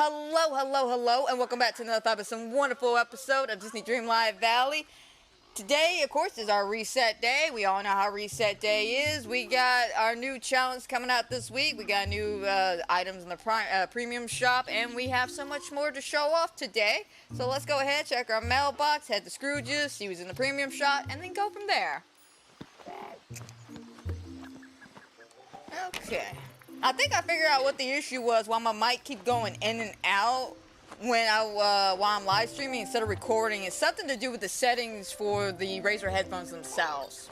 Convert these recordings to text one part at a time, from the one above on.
Hello, hello, hello, and welcome back to another fabulous wonderful episode of Disney Dreamlight Valley. Today, of course, is our reset day. We all know how reset day is. We got our new challenge coming out this week. We got new items in the premium shop, and we have so much more to show off today. So let's go ahead, check our mailbox, head to Scrooge's, see who's in the premium shop, and then go from there. Okay. I think I figured out what the issue was why my mic keep going in and out while I'm live streaming instead of recording. It's something to do with the settings for the Razer headphones themselves.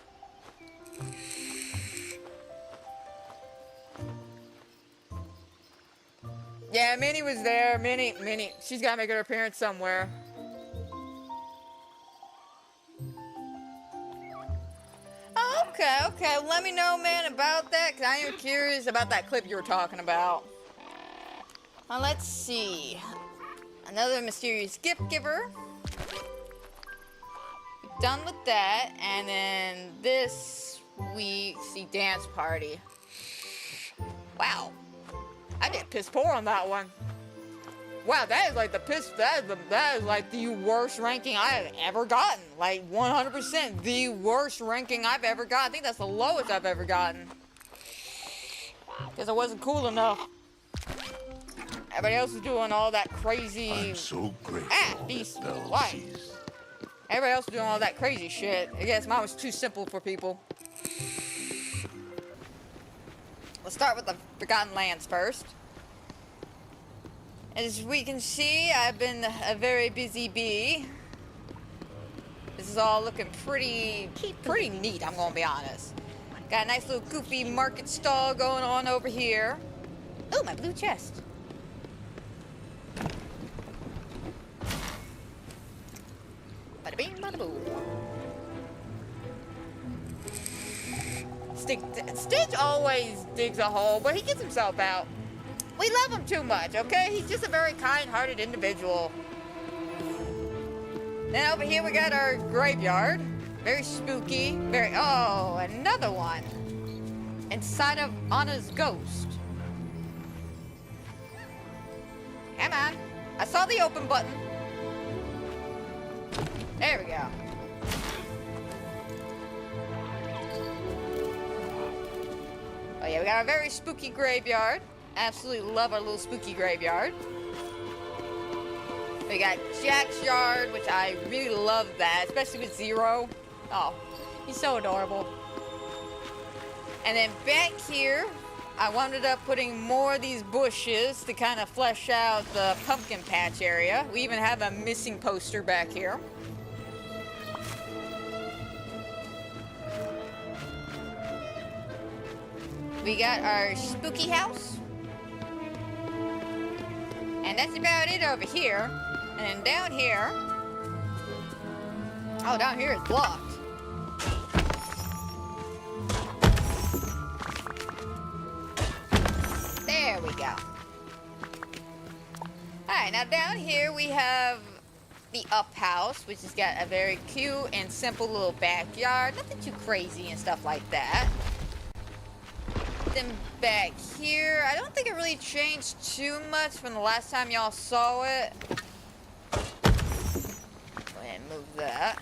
Yeah, Minnie was there. Minnie, she's gotta make her appearance somewhere. Okay, let me know, man, about that, because I am curious about that clip you were talking about. Well, let's see. Another mysterious gift giver. We're done with that, and then this week's the dance party. Wow. I did piss poor on that one. Wow, that is like that is like the worst ranking I have ever gotten. Like 100% the worst ranking I've ever gotten. I think that's the lowest I've ever gotten. Because I wasn't cool enough. Everybody else is doing all that crazy. I'm so grateful. Why? Everybody else is doing all that crazy shit. I guess mine was too simple for people. Let's start with the Forgotten Lands first. As we can see, I've been a very busy bee. This is all looking pretty neat, I'm gonna be honest. Got a nice little goofy market stall going on over here. Oh, my blue chest. Bada bing, bada boo. Stitch always digs a hole, but he gets himself out. We love him too much, okay? He's just a very kind-hearted individual. Then over here we got our graveyard. Very spooky. Oh, another one. Inside of Anna's ghost. Come on. I saw the open button. There we go. Oh yeah, we got a very spooky graveyard. Absolutely love our little spooky graveyard. We got Jack's yard, which I really love that, especially with Zero. Oh, he's so adorable. And then back here, I wound up putting more of these bushes to kind of flesh out the pumpkin patch area. We even have a missing poster back here. We got our spooky house. And that's about it over here. And then down here... Oh, down here is blocked. There we go. Alright, now down here we have the up house, which has got a very cute and simple little backyard. Nothing too crazy and stuff like that. Then back here, I don't think it really changed too much from the last time y'all saw it. Go ahead and move that.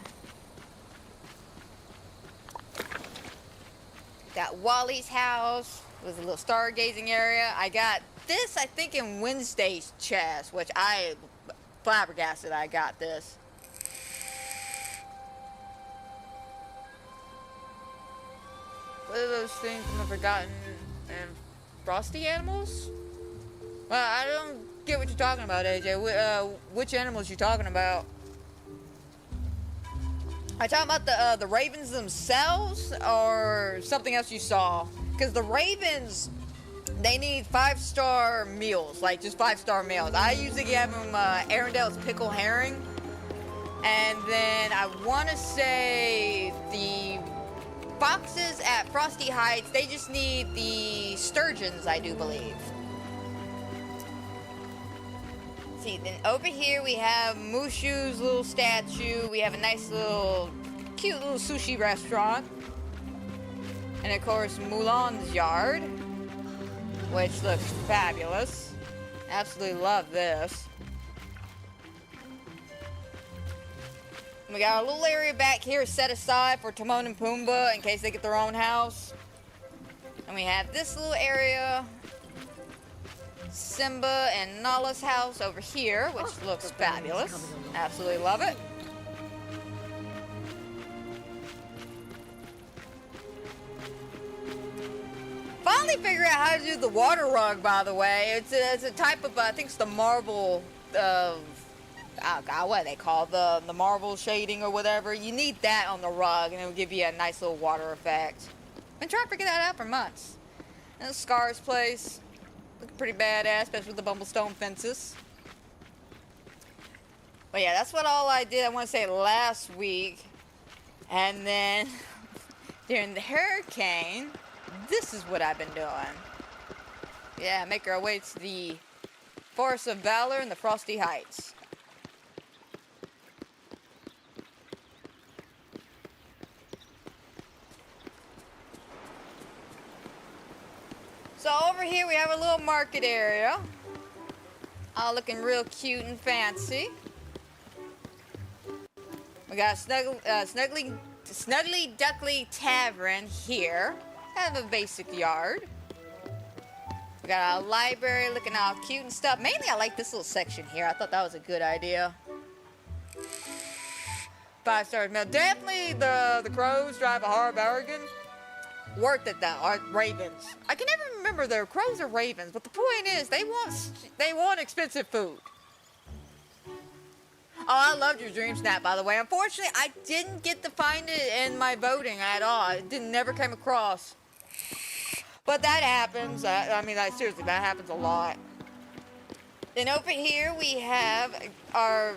Got Wally's house with a little stargazing area. I got this, I think, in Wednesday's chest, which I flabbergasted I got this. What are those things from the Forgotten and Frosty animals? Well, I don't get what you're talking about, AJ. Which animals you talking about? Are you talking about the ravens themselves, or something else you saw? Because the ravens, they need 5-star meals, like just 5-star meals. I usually give them Arundel's pickle herring, and then I want to say the foxes at Frosty Heights, they just need the sturgeons, I do believe. See, then over here we have Mushu's little statue. We have a nice little, cute little sushi restaurant. And of course, Mulan's yard, which looks fabulous. Absolutely love this. We got a little area back here set aside for Timon and Pumbaa in case they get their own house. And we have this little area, Simba and Nala's house over here, which looks fabulous. Absolutely love it. Finally figured out how to do the water rug, by the way. It's a type of, I think it's the marble, oh God, what do they call the marble shading or whatever. You need that on the rug and it'll give you a nice little water effect. Been trying to figure that out for months. And Scar's place, looking pretty badass, especially with the bumblestone fences. But yeah, that's what all I did, I want to say, last week. And then, during the hurricane, this is what I've been doing. Yeah, make our way to the Forest of Valor and the Frosty Heights. So over here we have a little market area. All looking real cute and fancy. We got a Snuggly Duckly Tavern here. Kind of a basic yard. We got a library looking all cute and stuff. Mainly I like this little section here. I thought that was a good idea. 5 stars meal. Definitely the crows drive a hard bargain. Worth it though, or ravens. I can never remember if they're crows or ravens, but the point is they want expensive food. Oh, I loved your dream snap, by the way. Unfortunately, I didn't get to find it in my voting at all. It never came across. But that happens. I mean, seriously, that happens a lot. Then over here we have our,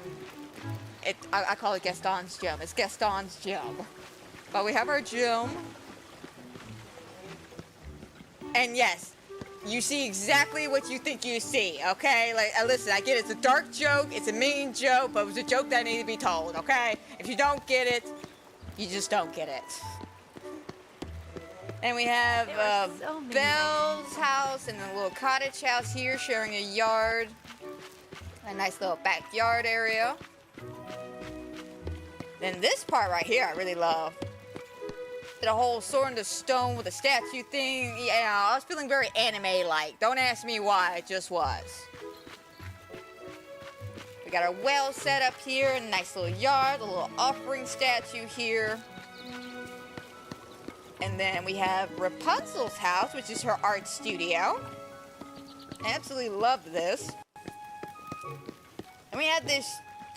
I call it Gaston's gym. It's Gaston's gym. But we have our gym. And yes, you see exactly what you think you see, okay? Like, listen, I get it. It's a dark joke. It's a mean joke, but it was a joke that needed to be told, okay? If you don't get it, you just don't get it. And we have Belle's house and a little cottage house here sharing a yard. A nice little backyard area. Then this part right here I really love. The whole sword into stone with a statue thing. Yeah, I was feeling very anime-like. Don't ask me why, it just was. We got our well set up here, a nice little yard, a little offering statue here. And then we have Rapunzel's house, which is her art studio. I absolutely love this. And we have this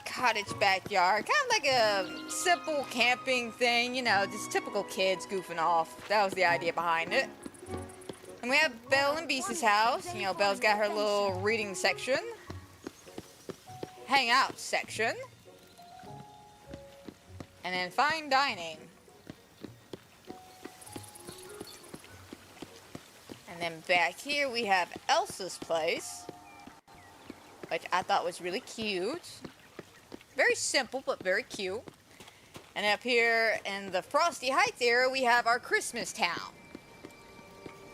cottage backyard, kind of like a simple camping thing, you know, just typical kids goofing off. That was the idea behind it. And we have Belle and Beast's house. You know, Belle's got her little reading section, hangout section, and then fine dining. And then back here we have Elsa's place, which I thought was really cute. Very simple, but very cute. And up here in the Frosty Heights area, we have our Christmas town.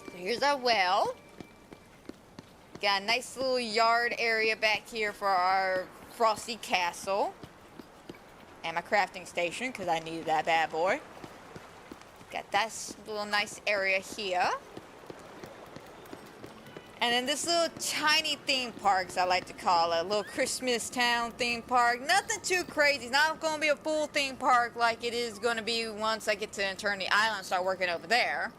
So here's our well. Got a nice little yard area back here for our Frosty Castle. And my crafting station, because I needed that bad boy. Got that little nice area here. And then this little tiny theme parks, I like to call it, a little Christmas town theme park. Nothing too crazy. It's not going to be a full theme park like it is going to be once I get to Eternity Island and start working over there.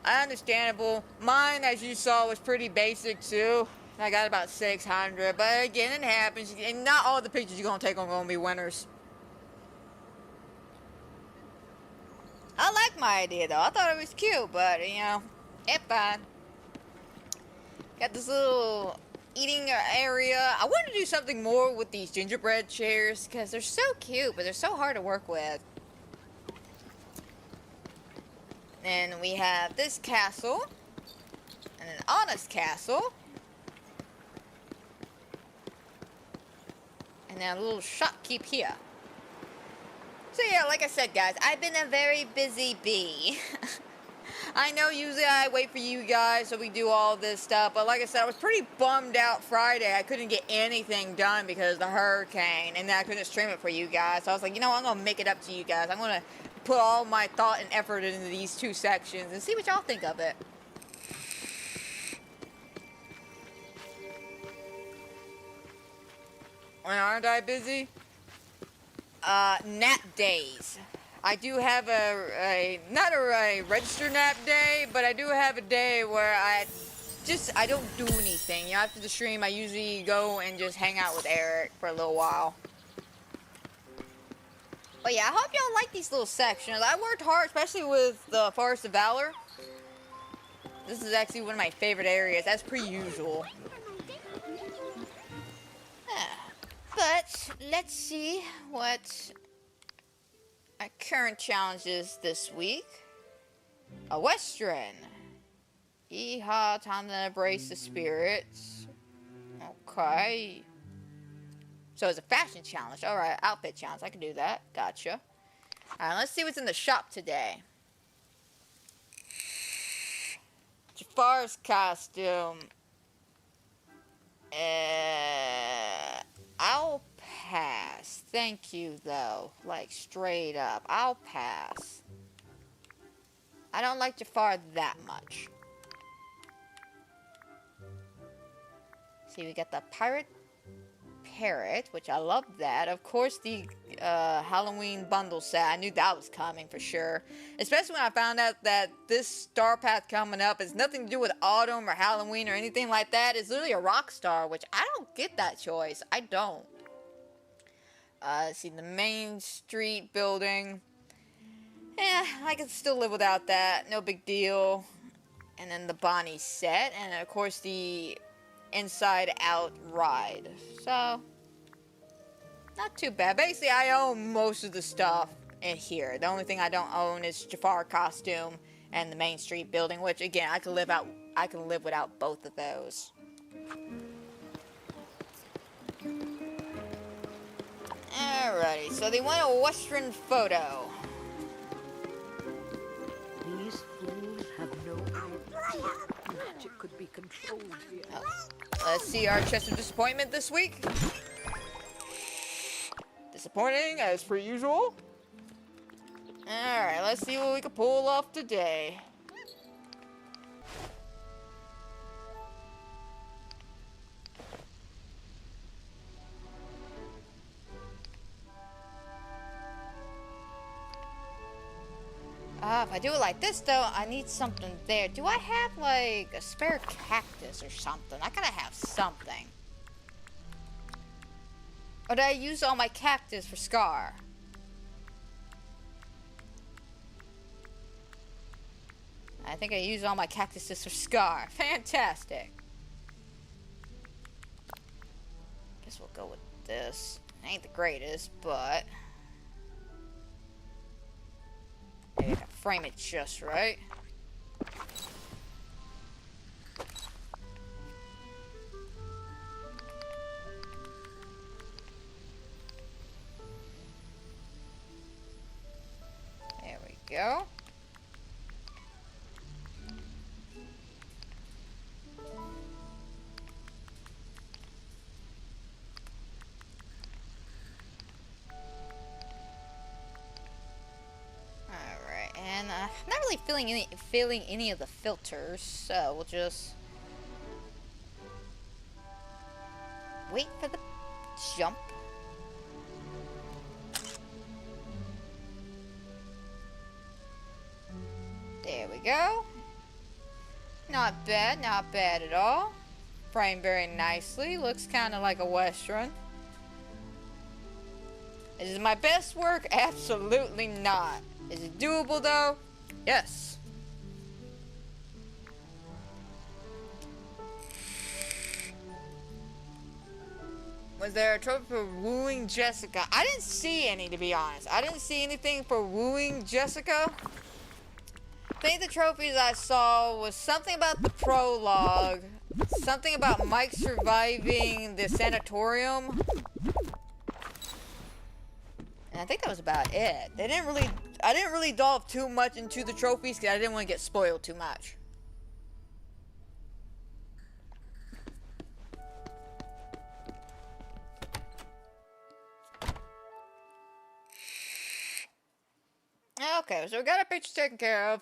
Understandable. Mine, as you saw, was pretty basic too. I got about 600, but again, it happens. And not all the pictures you're going to take are going to be winners. I like my idea though. I thought it was cute, but you know, it's fine. Got this little eating area. I want to do something more with these gingerbread chairs because they're so cute, but they're so hard to work with. And we have this castle and an honest castle. And then a little shopkeep here. So yeah, like I said, guys, I've been a very busy bee. I know usually I wait for you guys so we do all this stuff, but like I said, I was pretty bummed out Friday. I couldn't get anything done because of the hurricane, and then I couldn't stream it for you guys. So I was like, you know what, I'm going to make it up to you guys. I'm going to put all my thought and effort into these two sections and see what y'all think of it. Aren't I busy? Nap days. I do have not a registered nap day, but I do have a day where I don't do anything. You know, after the stream, I usually go and just hang out with Eric for a little while. But yeah, I hope y'all like these little sections. I worked hard, especially with the Forest of Valor. This is actually one of my favorite areas, as per usual. But let's see what our current challenge is this week. A Western. Yeehaw, time to embrace the spirits. Okay. So it's a fashion challenge. Alright, outfit challenge. I can do that. Gotcha. Alright, let's see what's in the shop today. Jafar's costume. I'll pass. Thank you, though. Like, straight up. I'll pass. I don't like Jafar that much. See, we got the Pirate Parrot, which I love that. Of course, the Halloween bundle set. I knew that was coming for sure. Especially when I found out that this Star Path coming up has nothing to do with autumn or Halloween or anything like that. It's literally a rock star, which I don't get that choice. I don't. See, the Main Street building. I can still live without that. No big deal. And then the Bonnie set. And of course, the Inside Out ride. So, not too bad. Basically, I own most of the stuff in here. The only thing I don't own is Jafar costume and the Main Street building, which again, I can live without both of those. Alrighty, so they want a Western photo. These fools have no idea magic could be controlled here. Let's see our chest of disappointment this week. Disappointing as per usual. Alright, let's see what we can pull off today. If I do it like this, though, I need something there. Do I have, like, a spare cactus or something? I gotta have something. Or did I use all my cactus for Scar? I think I used all my cactuses for Scar. Fantastic. Guess we'll go with this. It ain't the greatest, but maybe I can frame it just right. There we go. And I'm not really feeling any of the filters, so we'll just wait for the jump. There we go. Not bad at all. Framed very nicely. Looks kind of like a Western. Is it my best work? Absolutely not. Is it doable though? Yes. Was there a trophy for wooing Jessica? I didn't see any, to be honest. I didn't see anything for wooing Jessica. I think the trophies I saw was something about the prologue, something about Mike surviving the sanatorium. And I I think that was about it. I didn't really delve too much into the trophies because I didn't want to get spoiled too much. Okay, so we got our picture taken care of.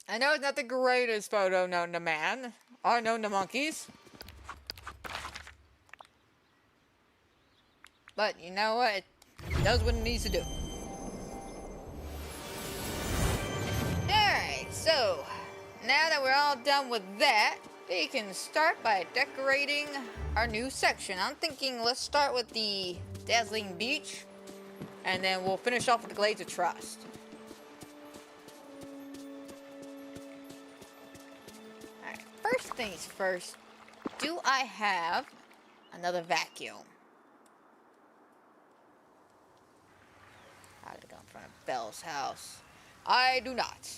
I know it's not the greatest photo known to man, or known to monkeys. But you know what? It does what it needs to do. Alright, so now that we're all done with that, we can start by decorating our new section. I'm thinking let's start with the dazzling beach, and then we'll finish off with the Glades of Trust. Alright, first things first, do I have another vacuum? How to go in front of Belle's house? I do not.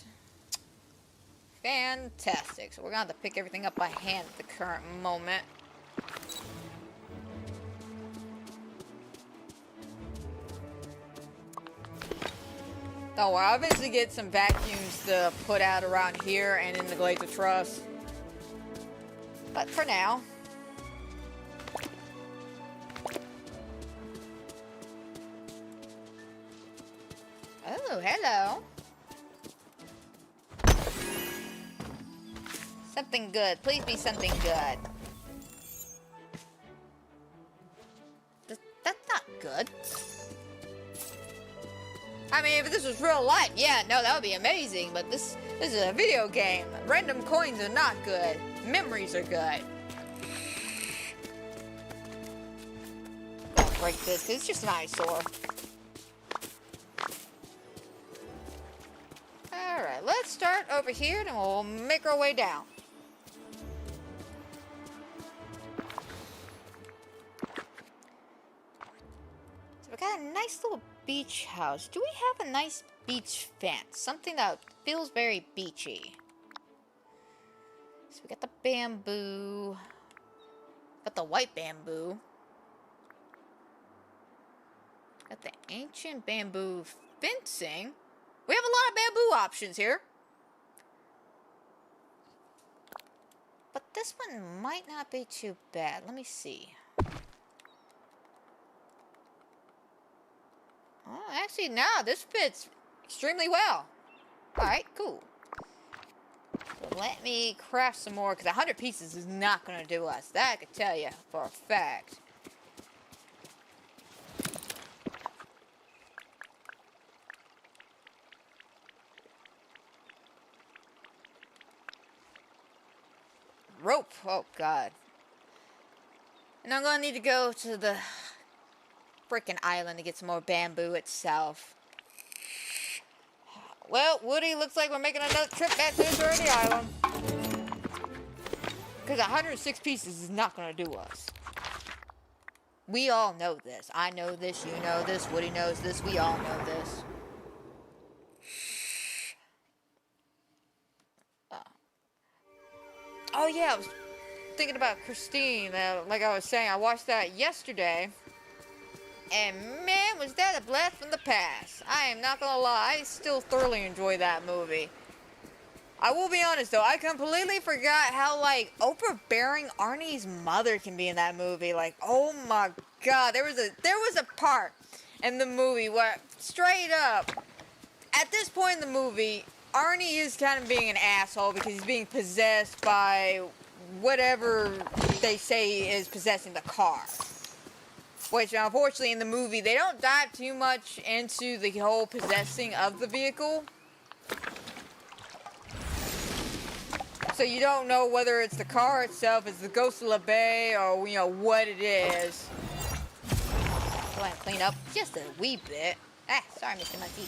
Fantastic. So we're gonna have to pick everything up by hand at the current moment. Don't worry, I'll eventually get some vacuums to put out around here and in the Glades of Trust. But for now, oh, hello. Something good. Please be something good. That's not good. I mean, if this was real life, yeah, no, that would be amazing. But this is a video game. Random coins are not good. Memories are good. Don't break this, 'cause it's just an eyesore. Alright, let's start over here and we'll make our way down. So we got a nice little beach house. Do we have a nice beach fence? Something that feels very beachy. So we got the bamboo. Got the white bamboo. Got the ancient bamboo fencing. We have a lot of bamboo options here. But this one might not be too bad. Let me see. Oh, actually, no, this fits extremely well. Alright, cool. So let me craft some more, because 100 pieces is not going to do us. That I could tell you for a fact. Rope. Oh, God. And I'm going to need to go to the freaking island to get some more bamboo itself. Well, Woody, looks like we're making another trip back to the dirty island. Because 106 pieces is not going to do us. We all know this. I know this, you know this, Woody knows this, we all know this. Oh yeah, I was thinking about Christine. Like I was saying, I watched that yesterday. And man, was that a blast from the past. I am not gonna lie, I still thoroughly enjoy that movie. I will be honest though, I completely forgot how like overbearing Arnie's mother can be in that movie. Like, oh my God, there was a part in the movie where straight up, at this point in the movie, Arnie is kind of being an asshole because he's being possessed by whatever they say is possessing the car. Which, unfortunately, in the movie, they don't dive too much into the whole possessing of the vehicle. So you don't know whether it's the car itself, it's the ghost of La Bay, or, you know, what it is. Go ahead and clean up just a wee bit. Ah, sorry, Mr. Monkey.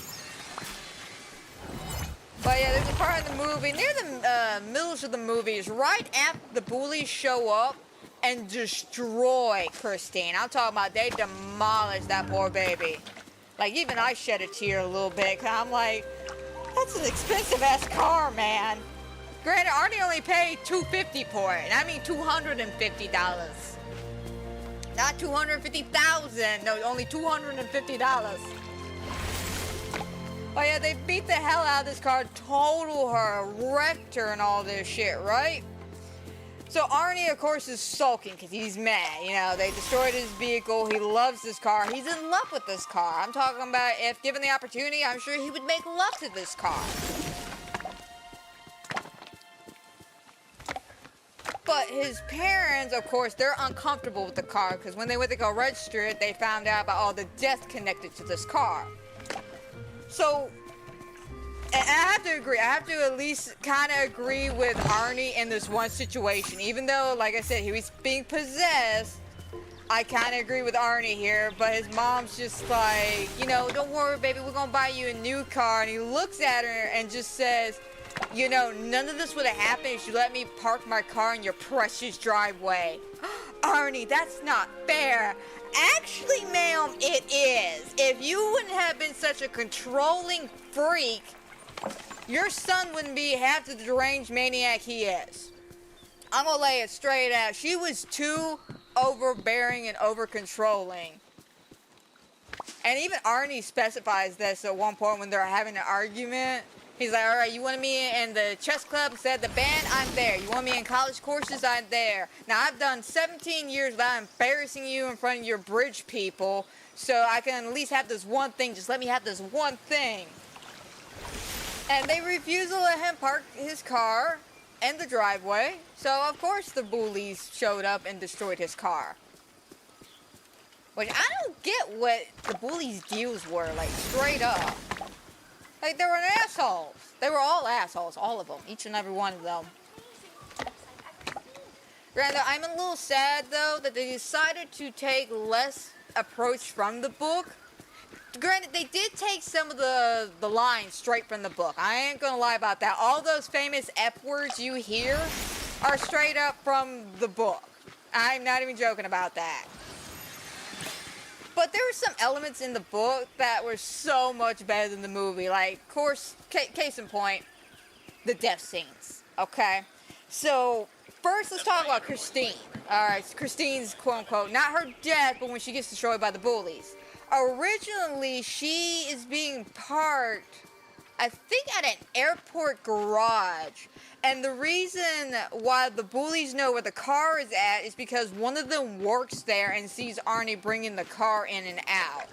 But yeah, there's a part in the movie, near the middle of the movie, is right after the bullies show up and destroy Christine. I'm talking about they demolished that poor baby. Like, even I shed a tear a little bit, because I'm like, that's an expensive-ass car, man. Granted, Arnie only paid $250 for it, and I mean $250. Not $250,000, no, only $250. Oh yeah, they beat the hell out of this car, total her, wrecked her and all this shit, right? So Arnie, of course, is sulking because he's mad. You know, they destroyed his vehicle. He loves this car. He's in love with this car. I'm talking about if given the opportunity, I'm sure he would make love to this car. But his parents, of course, they're uncomfortable with the car because when they went to go register it, they found out about all the death connected to this car. So, and I have to agree. I have to at least kind of agree with Arnie in this one situation. Even though, like I said, he was being possessed, I kind of agree with Arnie here. But his mom's just like, you know, don't worry, baby, we're going to buy you a new car. And he looks at her and just says, you know, none of this would have happened if you let me park my car in your precious driveway. Arnie, that's not fair. Actually, ma'am, it is. If you wouldn't have been such a controlling freak, your son wouldn't be half the deranged maniac he is. I'm gonna lay it straight out. She was too overbearing and over-controlling. And even Arnie specifies this at one point when they're having an argument. He's like, all right, you want me in the chess club instead of the band? I'm there. You want me in college courses? I'm there. Now, I've done 17 years without embarrassing you in front of your bridge people, so I can at least have this one thing. Just let me have this one thing. And they refuse to let him park his car in the driveway, so of course the bullies showed up and destroyed his car. Which I don't get what the bullies' deals were, like, straight up. Like, they were assholes. They were all assholes, all of them, each and every one of them. Granted, I'm a little sad, though, that they decided to take less approach from the book. Granted, they did take some of the lines straight from the book. I ain't gonna lie about that. All those famous F words you hear are straight up from the book. I'm not even joking about that. But there were some elements in the book that were so much better than the movie. Like, of course, case in point, the death scenes, okay? So, first let's talk about Christine. Alright, Christine's quote-unquote, not her death, but when she gets destroyed by the bullies. Originally, she is being parked, I think, at an airport garage. And the reason why the bullies know where the car is at is because one of them works there and sees Arnie bringing the car in and out.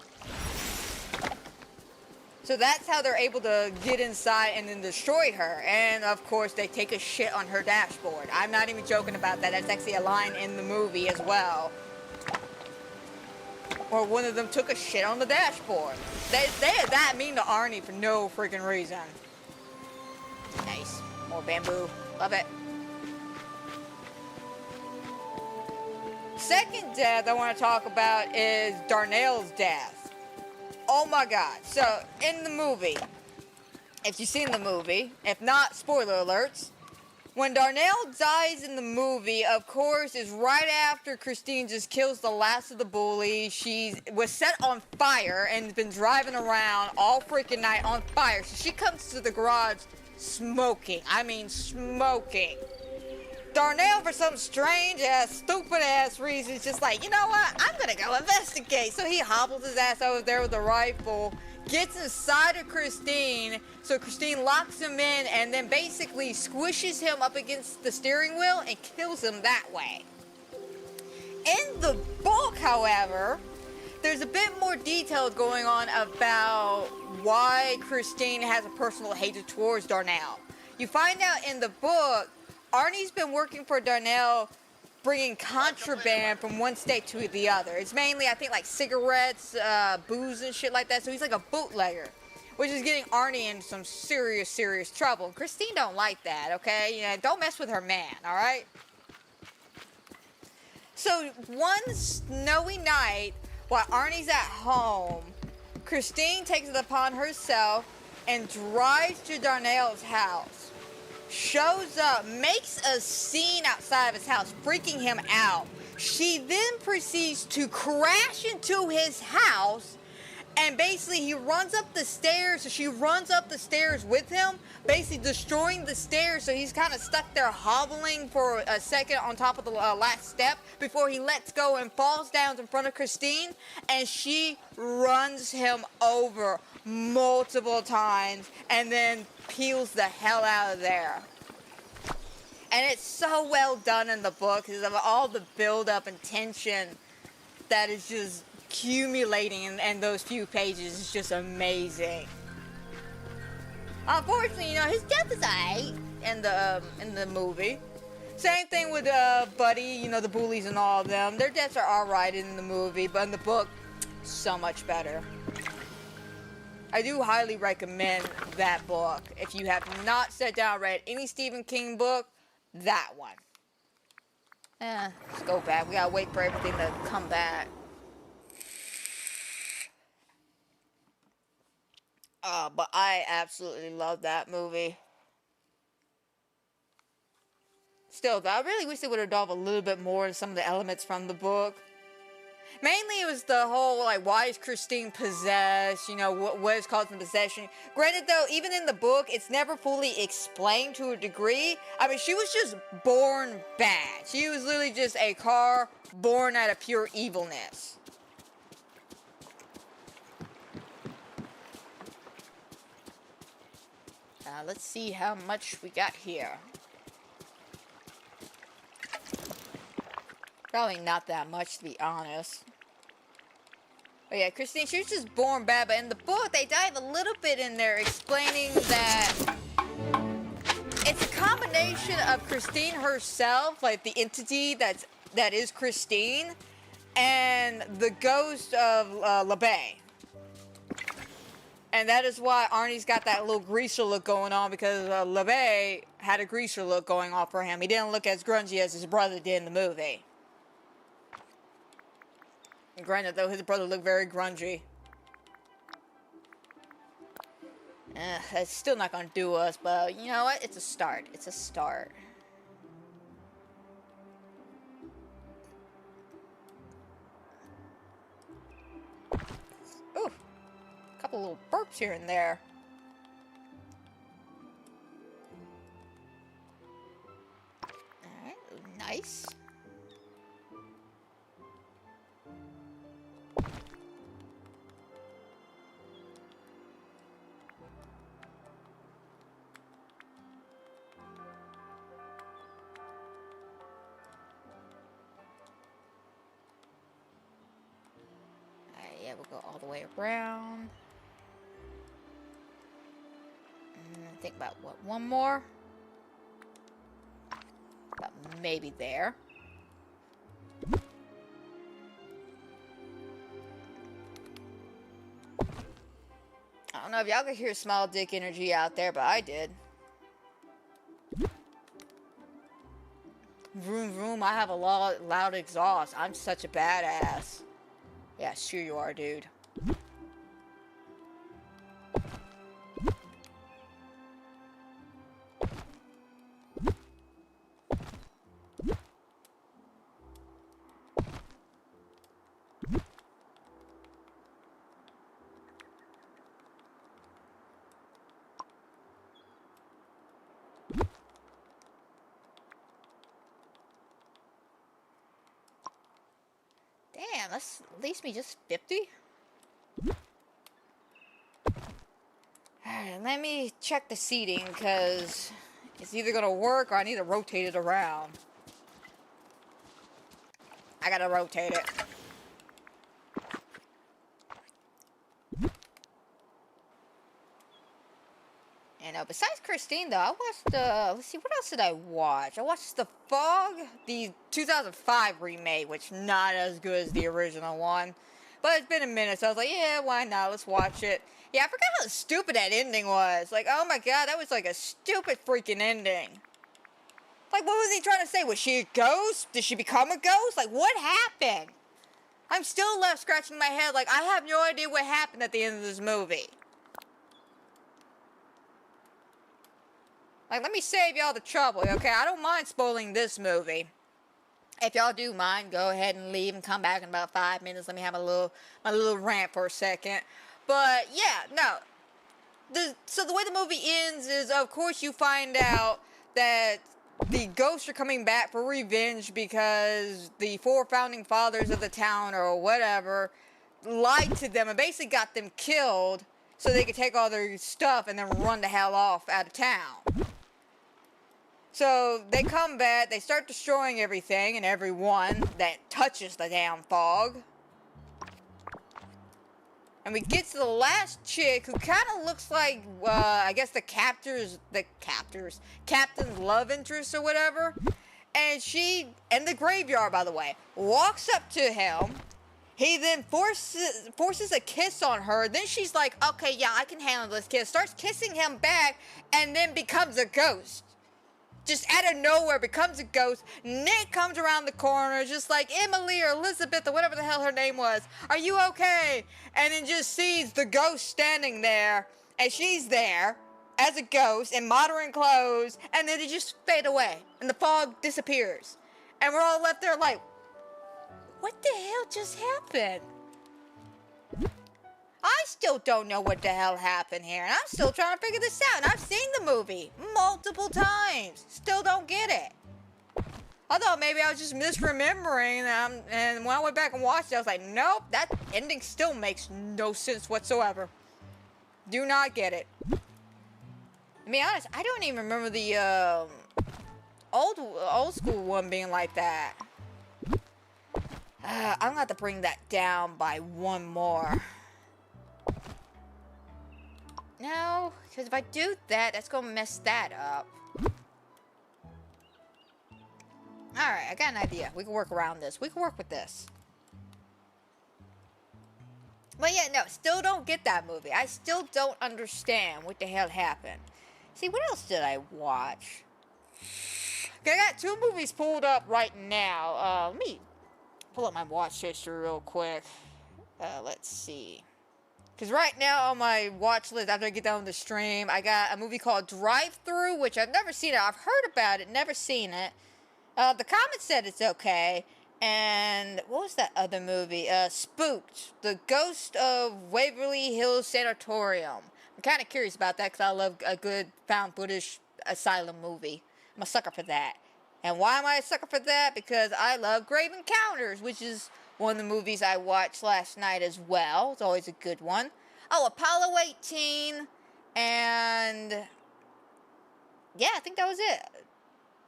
So that's how they're able to get inside and then destroy her. And of course, they take a shit on her dashboard. I'm not even joking about that. That's actually a line in the movie as well. Or one of them took a shit on the dashboard. They are that mean to Arnie for no freaking reason. Nice. More bamboo. Love it. Second death I want to talk about is Darnell's death. Oh my god. So, in the movie, if you've seen the movie, if not, spoiler alerts, when Darnell dies in the movie, of course, is right after Christine just kills the last of the bullies. She was set on fire and has been driving around all freaking night on fire. So she comes to the garage smoking. I mean, smoking. Darnell, for some strange-ass, stupid-ass reason, is just like, you know what? I'm gonna go investigate. So he hobbles his ass over there with a rifle, gets inside of Christine, so Christine locks him in and then basically squishes him up against the steering wheel and kills him that way. In the book, however, there's a bit more detail going on about why Christine has a personal hatred towards Darnell. You find out in the book, Arnie's been working for Darnell, bringing contraband from one state to the other. It's mainly, I think, like cigarettes, booze and shit like that. So he's like a bootlegger, which is getting Arnie in some serious, serious trouble. Christine don't like that, okay? You know, don't mess with her man, all right? So one snowy night, while Arnie's at home, Christine takes it upon herself and drives to Darnell's house. Shows up, makes a scene outside of his house, freaking him out. She then proceeds to crash into his house and And basically, he runs up the stairs, so she runs up the stairs with him, basically destroying the stairs, so he's kind of stuck there hobbling for a second on top of the last step before he lets go and falls down in front of Christine, and she runs him over multiple times and then peels the hell out of there. And it's so well done in the book because of all the build-up and tension that is just accumulating in those few pages. Is just amazing. Unfortunately, you know, his death is alright in the movie. Same thing with Buddy, you know, the bullies and all of them. Their deaths are alright in the movie, but in the book, so much better. I do highly recommend that book. If you have not sat down and read any Stephen King book, that one. Let's go back. We gotta wait for everything to come back. But I absolutely love that movie. Still, though, I really wish they would have delved a little bit more in some of the elements from the book. Mainly, it was the whole, like, why is Christine possessed? You know, what is causing possession? Granted, though, even in the book, it's never fully explained to a degree. I mean, she was just born bad. She was literally just a car born out of pure evilness. Let's see how much we got here. Probably not that much, to be honest. But yeah, Christine, she was just born bad, but in the book, they dive a little bit in there explaining that it's a combination of Christine herself, like the entity that is Christine, and the ghost of LeBay. And that is why Arnie's got that little greaser look going on, because LeBay had a greaser look going on for him. He didn't look as grungy as his brother did in the movie. And granted, though, his brother looked very grungy. That's still not going to do us, but you know what? It's a start. It's a start. Ooh. Couple little burps here and there. Alright, nice. Alright, yeah, we'll go all the way around. Think about what, one more? About maybe there. I don't know if y'all could hear small dick energy out there, but I did. Vroom vroom, I have a loud exhaust. I'm such a badass. Yeah, sure you are, dude. Damn, that's at least me just 50. Alright, let me check the seating, because it's either gonna work or I need to rotate it around. I gotta rotate it. And besides Christine, though, I watched, let's see, what else did I watch? I watched The Fog, the 2005 remake, which not as good as the original one. But it's been a minute, so I was like, yeah, why not? Let's watch it. Yeah, I forgot how stupid that ending was. Like, oh my god, that was like a stupid freaking ending. Like, what was he trying to say? Was she a ghost? Did she become a ghost? Like, what happened? I'm still left scratching my head like, I have no idea what happened at the end of this movie. Like, let me save y'all the trouble, okay? I don't mind spoiling this movie. If y'all do mind, go ahead and leave and come back in about 5 minutes. Let me have my little rant for a second. But yeah, no. So the way the movie ends is, of course, you find out that the ghosts are coming back for revenge because the 4 founding fathers of the town or whatever lied to them and basically got them killed so they could take all their stuff and then run the hell off out of town. So they come back, they start destroying everything and everyone that touches the damn fog. And we get to the last chick who kind of looks like, I guess the captain's love interest or whatever. And she, in the graveyard by the way, walks up to him. He then forces a kiss on her. Then she's like, okay, yeah, I can handle this kiss. Starts kissing him back and then becomes a ghost. Just out of nowhere becomes a ghost. Nick comes around the corner just like Emily or Elizabeth or whatever the hell her name was. Are you okay? And then just sees the ghost standing there. And she's there as a ghost in modern clothes. And then they just fade away. And the fog disappears. And we're all left there like, what the hell just happened? I still don't know what the hell happened here, and I'm still trying to figure this out, and I've seen the movie multiple times. Still don't get it. I thought maybe I was just misremembering, and when I went back and watched it, I was like, nope, that ending still makes no sense whatsoever. Do not get it. To be honest, I don't even remember the old school one being like that. I'm gonna have to bring that down by 1 more. No, because if I do that, that's going to mess that up. Alright, I got an idea. We can work around this. We can work with this. But yeah, no, still don't get that movie. I still don't understand what the hell happened. See, what else did I watch? Okay, I got 2 movies pulled up right now. Let me pull up my watch history real quick. Let's see. Because right now on my watch list, after I get done with the stream, I got a movie called Drive Through, which I've never seen it. I've heard about it, never seen it. The comments said it's okay. And what was that other movie? Spooked, The Ghost of Waverly Hills Sanatorium. I'm kind of curious about that because I love a good found footage asylum movie. I'm a sucker for that. And why am I a sucker for that? Because I love Grave Encounters, which is one of the movies I watched last night as well. It's always a good one. Oh, Apollo 18. And yeah, I think that was it.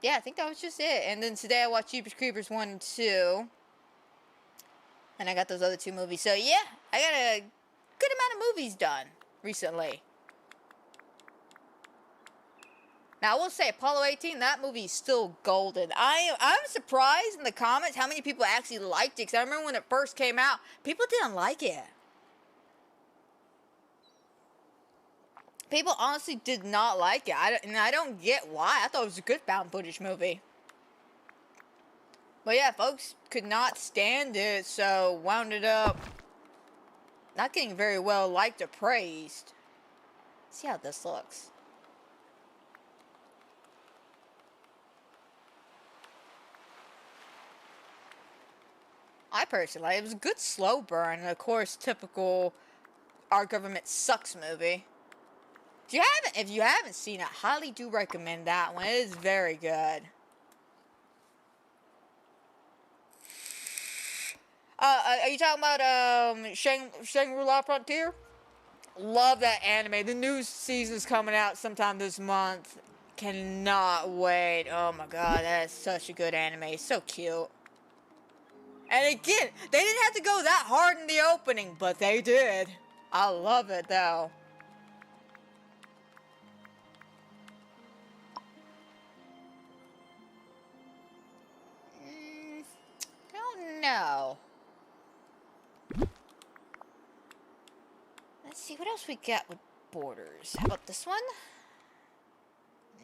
Yeah, I think that was just it. And then today I watched Jeepers Creepers 1 and 2. And I got those other 2 movies. So yeah, I got a good amount of movies done recently. Now, I will say, Apollo 18, that movie is still golden. I'm surprised in the comments how many people actually liked it. Because I remember when it first came out, people didn't like it. People honestly did not like it. And I don't get why. I thought it was a good found footage movie. But yeah, folks could not stand it, so wound it up not getting very well liked or praised. See how this looks. I personally like it. It was a good slow burn, and of course, typical our government sucks movie. If you haven't seen it, highly do recommend that one. It is very good. Are you talking about Shangri-La Frontier? Love that anime. The new season's coming out sometime this month. Cannot wait. Oh my god, that is such a good anime. It's so cute. And again, they didn't have to go that hard in the opening, but they did. I love it, though. Don't know. Let's see, what else we got with borders? How about this one?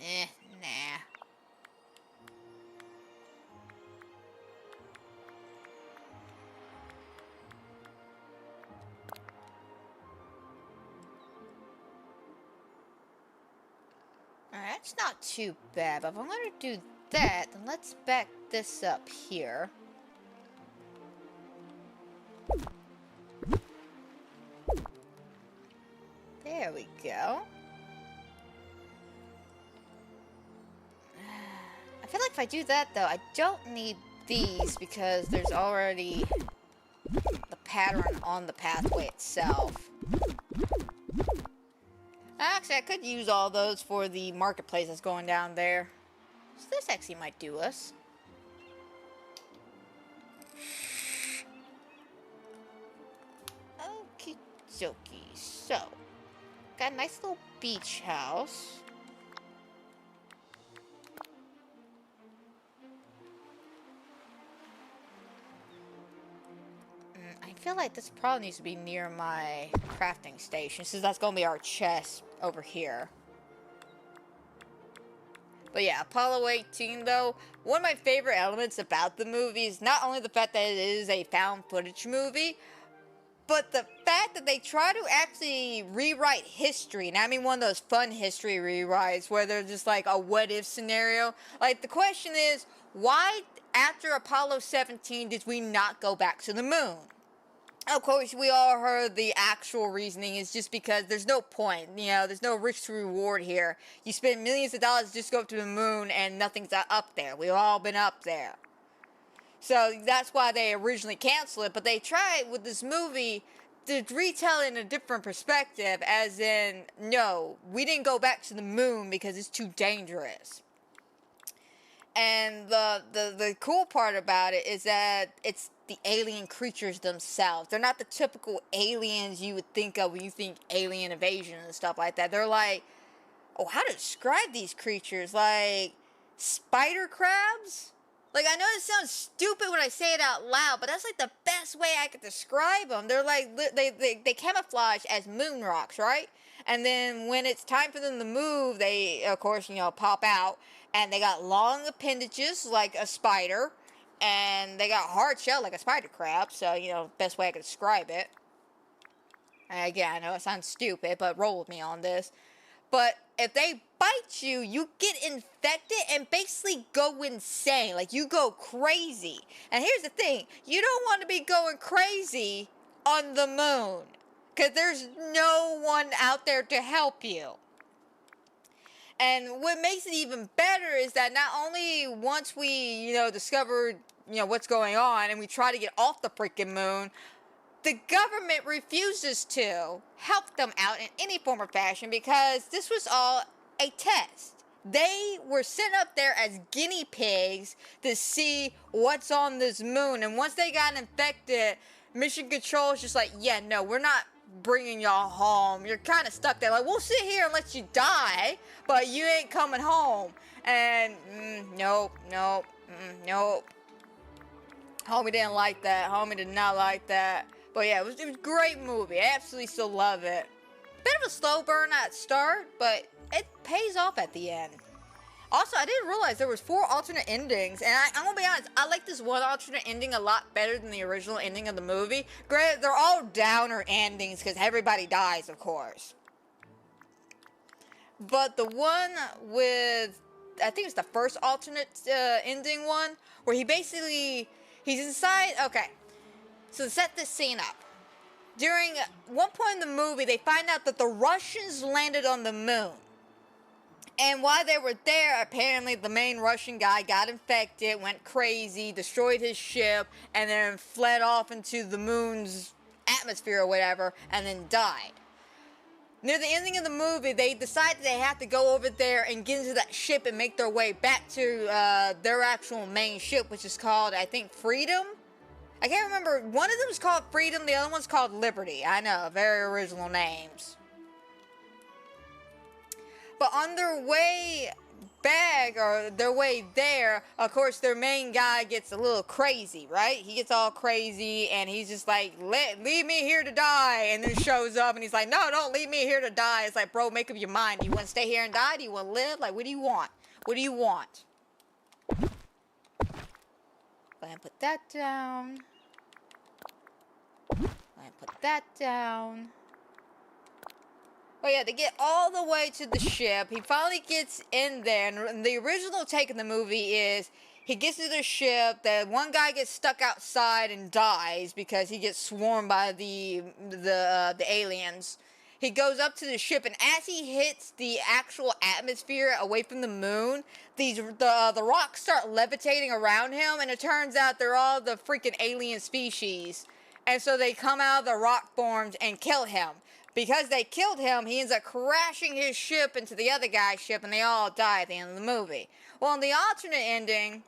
Nah. Alright, that's not too bad, but if I'm going to do that, then let's back this up here. There we go. I feel like if I do that, though, I don't need these because there's already the pattern on the pathway itself. Actually, I could use all those for the marketplace that's going down there. So this actually might do us. Okie dokie. So, got a nice little beach house. I feel like this probably needs to be near my crafting station, since that's going to be our chest over here. But yeah, Apollo 18, though, one of my favorite elements about the movie is not only the fact that it is a found footage movie, but the fact that they try to actually rewrite history. And I mean one of those fun history rewrites where there's just like a what-if scenario. Like, the question is, why after Apollo 17 did we not go back to the moon? Of course, we all heard the actual reasoning is just because there's no point, you know, there's no risk to reward here. You spend millions of dollars just to go up to the moon and nothing's up there. We've all been up there. So that's why they originally canceled it, but they tried with this movie to retell it in a different perspective, as in, no, we didn't go back to the moon because it's too dangerous. And the cool part about it is that it's the alien creatures themselves. They're not the typical aliens you would think of when you think alien invasion and stuff like that. They're like, oh, how to describe these creatures? Like, spider crabs? Like, I know it sounds stupid when I say it out loud, but that's like the best way I could describe them. They're like, they camouflage as moon rocks, right? And then when it's time for them to move, they, of course, you know, pop out. And they got long appendages like a spider. And they got hard shell like a spider crab. So, you know, best way I could describe it. And again, I know it sounds stupid, but roll with me on this. But if they bite you, you get infected and basically go insane. Like, you go crazy. And here's the thing. You don't want to be going crazy on the moon. Because there's no one out there to help you. And what makes it even better is that not only once we, you know, discovered, you know, what's going on and we try to get off the freaking moon, the government refuses to help them out in any form or fashion because this was all a test. They were sent up there as guinea pigs to see what's on this moon. And once they got infected, Mission Control is just like, yeah, no, we're not bringing y'all home. You're kind of stuck there. Like, we'll sit here and let you die, but you ain't coming home. And nope. Homie didn't like that. Homie did not like that. But yeah, it was a great movie. I absolutely still love it. Bit of a slow burn at start, but it pays off at the end. Also, I didn't realize there was 4 alternate endings, and I'm gonna be honest, I like this one alternate ending a lot better than the original ending of the movie. Granted, they're all downer endings because everybody dies, of course. But the one with, I think it's the first alternate ending one, where he's inside, okay. So to set this scene up, during one point in the movie, they find out that the Russians landed on the moon. And while they were there, apparently the main Russian guy got infected, went crazy, destroyed his ship, and then fled off into the moon's atmosphere or whatever, and then died. Near the ending of the movie, they decide they have to go over there and get into that ship and make their way back to their actual main ship, which is called, I think, Freedom? I can't remember. One of them is called Freedom, the other one's called Liberty. I know, very original names. But on their way back, or their way there, of course, their main guy gets a little crazy, right? He gets all crazy, and he's just like, leave me here to die, and then shows up, and he's like, no, don't leave me here to die. It's like, bro, make up your mind. Do you want to stay here and die? Do you want to live? Like, what do you want? What do you want? Go ahead and put that down. Go ahead and put that down. Oh yeah, they get all the way to the ship. He finally gets in there, and the original take of the movie is he gets to the ship, that one guy gets stuck outside and dies because he gets swarmed by the aliens. he goes up to the ship, and as he hits the actual atmosphere away from the moon, the rocks start levitating around him, and it turns out they're all the freaking alien species. And so they come out of the rock forms and kill him. Because they killed him, he ends up crashing his ship into the other guy's ship, and they all die at the end of the movie. Well, in the alternate ending,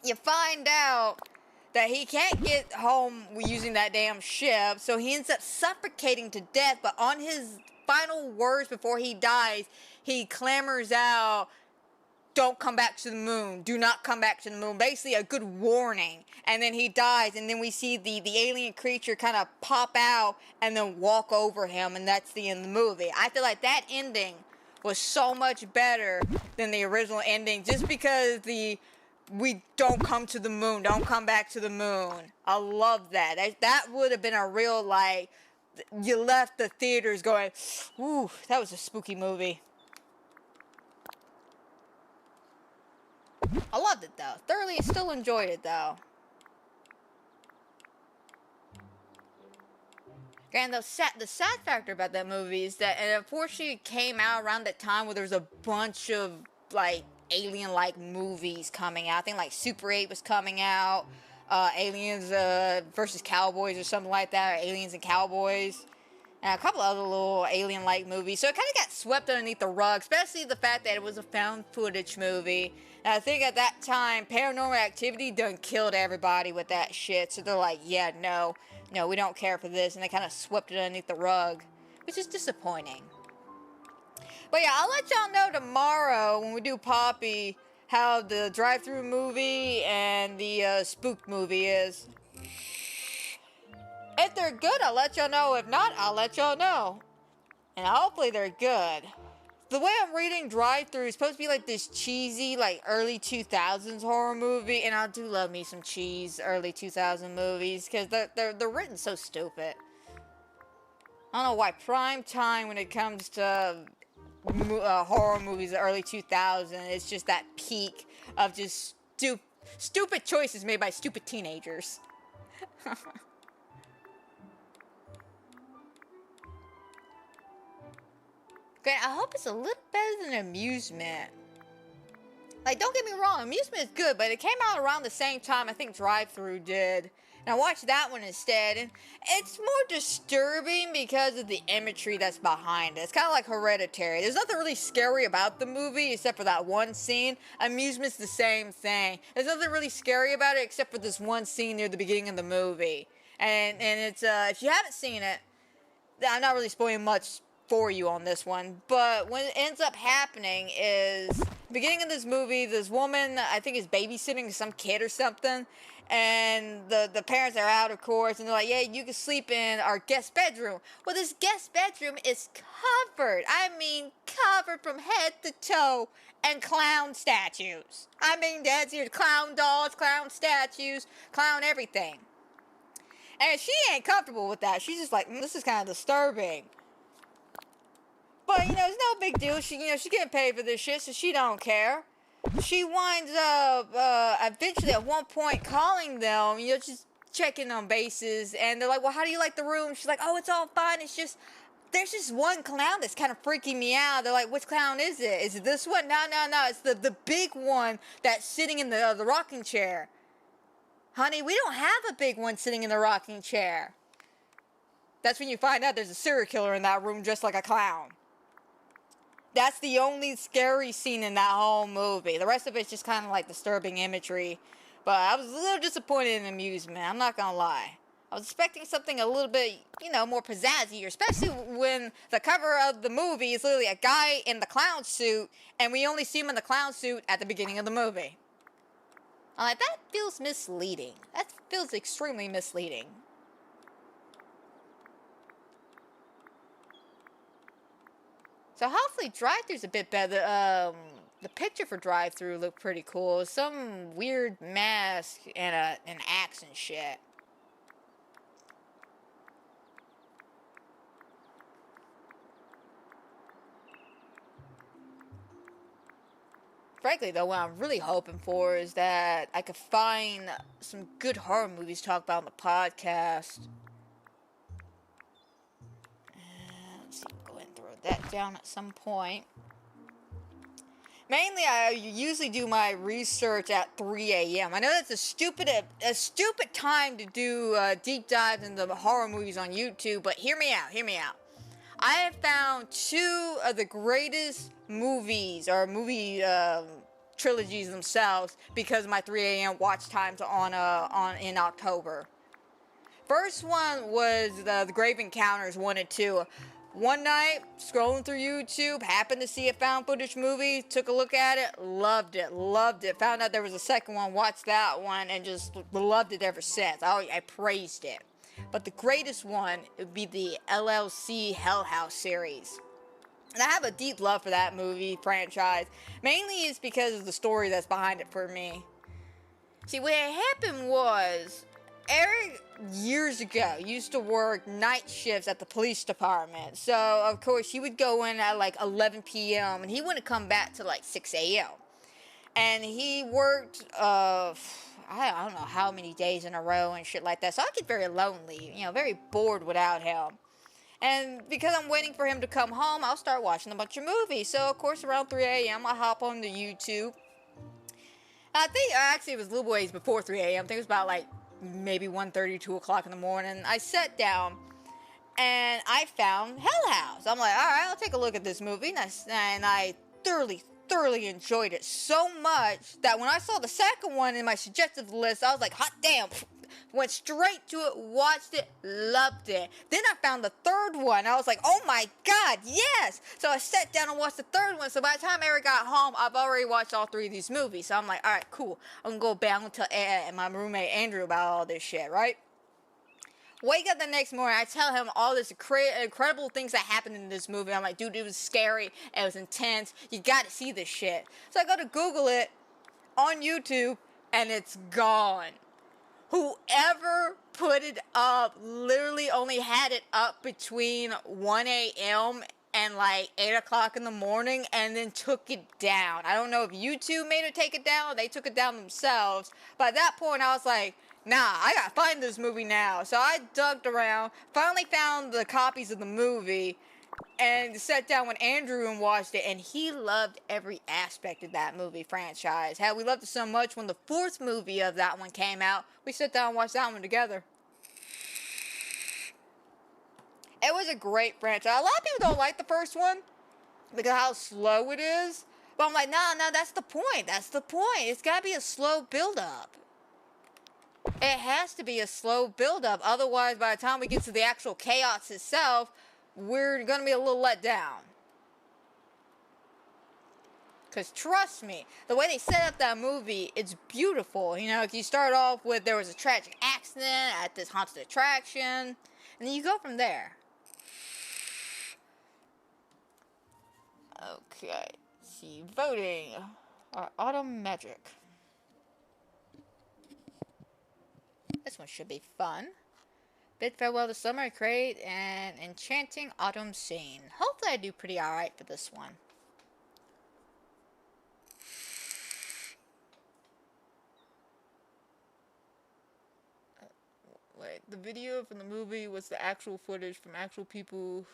you find out that he can't get home using that damn ship, so he ends up suffocating to death, but on his final words before he dies, he clamors out, "Don't come back to the moon. Do not come back to the moon." Basically, a good warning. And then he dies, and then we see the alien creature kind of pop out and then walk over him, and that's the end of the movie. I feel like that ending was so much better than the original ending, just because we don't come to the moon, don't come back to the moon. I love that. That would have been a real, like, you left the theaters going, ooh, that was a spooky movie. I loved it, though. Thoroughly still enjoyed it, though. And the sad factor about that movie is that it unfortunately came out around that time where there was a bunch of, like, alien-like movies coming out. I think, like, Super 8 was coming out. Aliens versus Cowboys or something like that. Or Aliens and Cowboys. And a couple other little alien-like movies. So it kind of got swept underneath the rug. Especially the fact that it was a found footage movie. And I think at that time, Paranormal Activity done killed everybody with that shit. So they're like, yeah, no, we don't care for this. And they kind of swept it underneath the rug. Which is disappointing. But yeah, I'll let y'all know tomorrow when we do Poppy how the drive-thru movie and the spook movie is. If they're good, I'll let y'all know. If not, I'll let y'all know. And hopefully they're good. The way I'm reading Drive-Thru is supposed to be like this cheesy, like early 2000s horror movie. And I do love me some cheese early 2000 movies because they're written so stupid. I don't know why prime time when it comes to horror movies the early 2000s, it's just that peak of just stupid choices made by stupid teenagers. Okay, I hope it's a little better than Amusement. Like, don't get me wrong, Amusement is good, but it came out around the same time I think Drive-Thru did. And I watched that one instead, and it's more disturbing because of the imagery that's behind it. It's kind of like Hereditary. There's nothing really scary about the movie except for that one scene. Amusement's the same thing. There's nothing really scary about it except for this one scene near the beginning of the movie. And it's, if you haven't seen it, I'm not really spoiling much for you on this one, but what ends up happening is, beginning of this movie, this woman, I think, is babysitting some kid or something, and the parents are out, of course, and they're like, yeah, you can sleep in our guest bedroom. Well, this guest bedroom is covered, I mean, covered from head to toe, and clown statues. I mean, that's your clown dolls, clown statues, clown everything. And she ain't comfortable with that. She's just like, this is kind of disturbing. But, it's no big deal. She getting paid for this shit, so she don't care. She winds up, eventually at one point calling them, just checking on bases. And they're like, well, how do you like the room? She's like, oh, it's all fine. It's just, there's just one clown that's kind of freaking me out. They're like, which clown is it? Is it this one? No. It's the big one that's sitting in the rocking chair. Honey, we don't have a big one sitting in the rocking chair. That's when you find out there's a serial killer in that room just like a clown. That's the only scary scene in that whole movie. The rest of it's just kind of like disturbing imagery. But I was a little disappointed in Amusement. I'm not going to lie. I was expecting something a little bit, more pizzazzy. Especially when the cover of the movie is literally a guy in the clown suit. And we only see him in the clown suit at the beginning of the movie. I'm like, that feels misleading. That feels extremely misleading. So hopefully Drive-Thru's a bit better. The picture for Drive-Thru looked pretty cool. Some weird mask and an axe and shit. Frankly, though, what I'm really hoping for is that I could find some good horror movies to talk about on the podcast. Let's see, throw that down at some point. Mainly, I usually do my research at 3 a.m. I know that's a stupid time to do deep dives into the horror movies on YouTube, but hear me out, hear me out. I have found two of the greatest movies, or movie trilogies themselves, because of my 3 a.m. watch times in October. First one was the Grave Encounters 1 and 2. One night, scrolling through YouTube, happened to see a found footage movie, took a look at it, loved it. Found out there was a second one, watched that one, and just loved it ever since. I praised it. But the greatest one would be the LLC Hell House series. And I have a deep love for that movie franchise. Mainly it's because of the story that's behind it for me. See, what happened was, Eric, years ago, used to work night shifts at the police department. So, of course, he would go in at like 11 p.m. and he wouldn't come back till like 6 a.m. And he worked, I don't know how many days in a row and shit like that. So I get very lonely, very bored without him. And because I'm waiting for him to come home, I'll start watching a bunch of movies. So, of course, around 3 a.m., I hop on the YouTube. I think, actually, it was a little ways before 3 a.m. I think it was about like maybe 1:30, 2 o'clock in the morning. I sat down and I found Hell House. I'm like, all right, I'll take a look at this movie. And I thoroughly enjoyed it so much that when I saw the second one in my suggested list, I was like, hot damn. Went straight to it, watched it, loved it. Then I found the third one. I was like, oh my god, yes! So I sat down and watched the third one. So by the time Eric got home, I've already watched all three of these movies. So I'm like, alright, cool. I'm gonna go back and tell my roommate Andrew about all this shit, right? Wake up the next morning, I tell him all this incredible things that happened in this movie. I'm like, dude, it was scary, it was intense, you gotta see this shit. So I go to Google it on YouTube, and it's gone. Whoever put it up literally only had it up between 1 a.m. and like 8 o'clock in the morning and then took it down. I don't know if YouTube made it take it down or they took it down themselves. But at that point, I was like, nah, I gotta find this movie now. So I dug around, finally found the copies of the movie, and sat down with Andrew and watched it, and he loved every aspect of that movie franchise. Hell, we loved it so much when the fourth movie of that one came out, we sat down and watched that one together. It was a great franchise. A lot of people don't like the first one because of how slow it is. But I'm like, no, that's the point. That's the point. It's gotta be a slow build-up. It has to be a slow build-up. Otherwise, by the time we get to the actual chaos itself, we're gonna be a little let down. Because trust me, the way they set up that movie, it's beautiful. You start off with there was a tragic accident at this haunted attraction, and then you go from there. Okay, see, voting. Autumn Magic. This one should be fun. Bid farewell to summer, create an enchanting autumn scene. Hopefully I do pretty alright for this one. Wait, the video from the movie was the actual footage from actual people.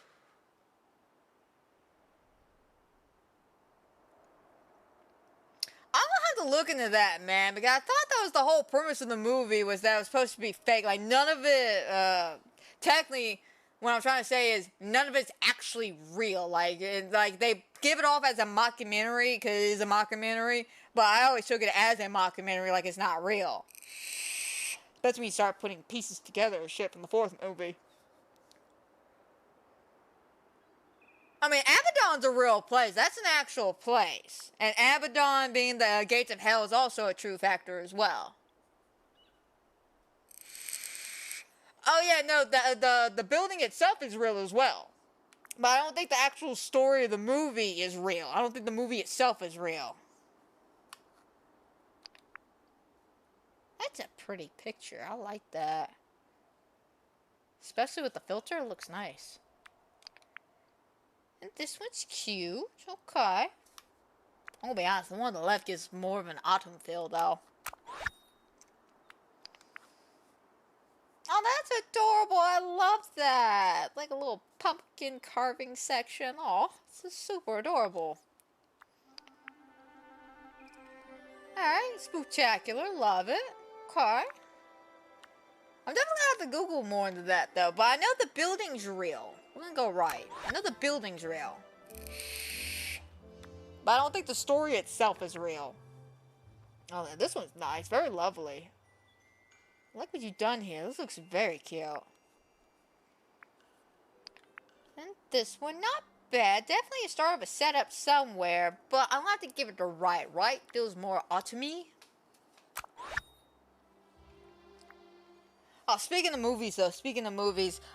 I'm gonna have to look into that, man, because I thought that was the whole premise of the movie, was that it was supposed to be fake. Like, none of it, technically, what I'm trying to say is, none of it's actually real. Like, they give it off as a mockumentary, because it is a mockumentary, but I always took it as a mockumentary, like it's not real. That's when you start putting pieces together and shit from the fourth movie. I mean, Abaddon's a real place. That's an actual place. And Abaddon being the gates of hell is also a true factor as well. Oh yeah, no, the building itself is real as well. But I don't think the actual story of the movie is real. I don't think the movie itself is real. That's a pretty picture. I like that. Especially with the filter, it looks nice. And this one's cute. Okay. I'm gonna be honest, the one on the left gives more of an autumn feel, though. Oh, that's adorable. I love that. like a little pumpkin carving section. Aw, this is super adorable. Alright, spooktacular, love it. Okay. I'm definitely gonna have to Google more into that though, but I know the building's real. We're gonna go right. I know the building's real. But I don't think the story itself is real. Oh, this one's nice. Very lovely. I like what you've done here. This looks very cute. And this one, not bad. Definitely a start of a setup somewhere, but I'm gonna have to give it to right. Right feels more to me. Oh, speaking of movies, though,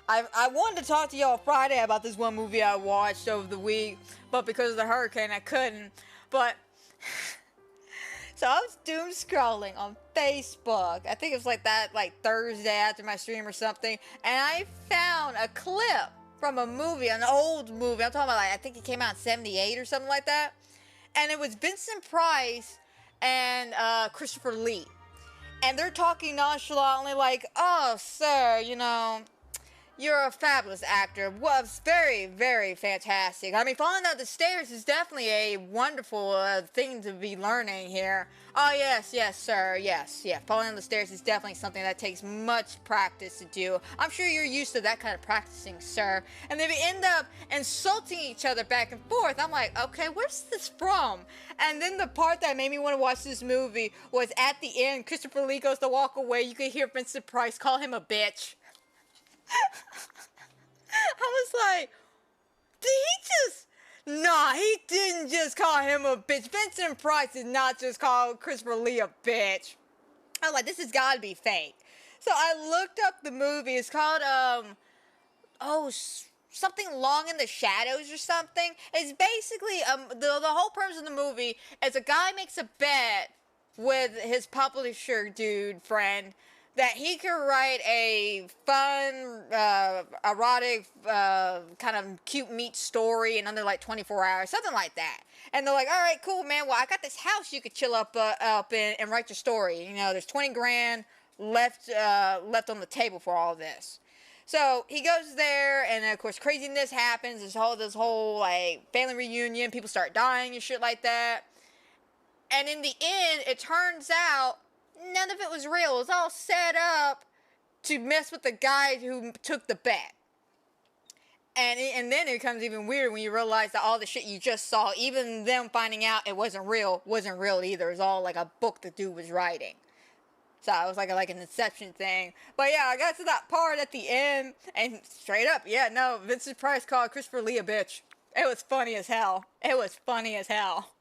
I wanted to talk to y'all Friday about this one movie I watched over the week, but because of the hurricane, I couldn't. But, so I was doom scrolling on Facebook. I think it was like that, like Thursday after my stream or something, and I found a clip from a movie, an old movie. I'm talking about, like, I think it came out in '78 or something like that. And it was Vincent Price and Christopher Lee. And they're talking nonchalantly like, oh, sir, you know, you're a fabulous actor. Was very, very fantastic. I mean, falling down the stairs is definitely a wonderful thing to be learning here. Oh, yes, yes, sir, yes, yeah. Falling down the stairs is definitely something that takes much practice to do. I'm sure you're used to that kind of practicing, sir. And then we end up insulting each other back and forth. I'm like, okay, where's this from? And then the part that made me want to watch this movie was at the end, Christopher Lee goes to walk away. You could hear Vincent Price call him a bitch. I was like, did he just... Nah, he didn't just call him a bitch. Vincent Price did not just call Christopher Lee a bitch. I was like, this has got to be fake. So I looked up the movie. It's called, something Long in the Shadows or something. It's basically, the whole premise of the movie is a guy makes a bet with his publisher dude friend that he could write a fun, erotic, kind of cute meat story in under like 24 hours, something like that. And they're like, all right, cool, man. Well, I got this house you could chill up in and write your story. You know, there's 20 grand left on the table for all this. So he goes there, and of course, craziness happens. This whole like family reunion. People start dying and shit like that. And in the end, it turns out none of it was real. It was all set up to mess with the guy who took the bet. And then it becomes even weirder when you realize that all the shit you just saw, even them finding out it wasn't real either. It was all like a book the dude was writing. So it was like an Inception thing. But yeah, I got to that part at the end, and straight up, yeah, no, Vincent Price called Christopher Lee a bitch. It was funny as hell. It was funny as hell.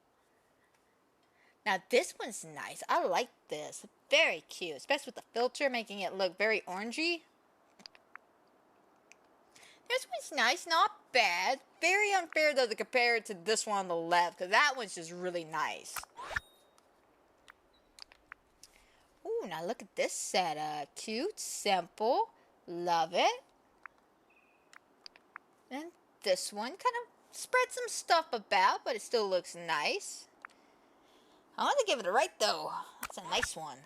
Now this one's nice. I like this. Very cute, especially with the filter making it look very orangey. This one's nice, not bad. Very unfair though to compare it to this one on the left, because that one's just really nice. Ooh, now look at this setup. Cute, simple, love it. And this one kind of spread some stuff about, but it still looks nice. I want to give it a right though. That's a nice one.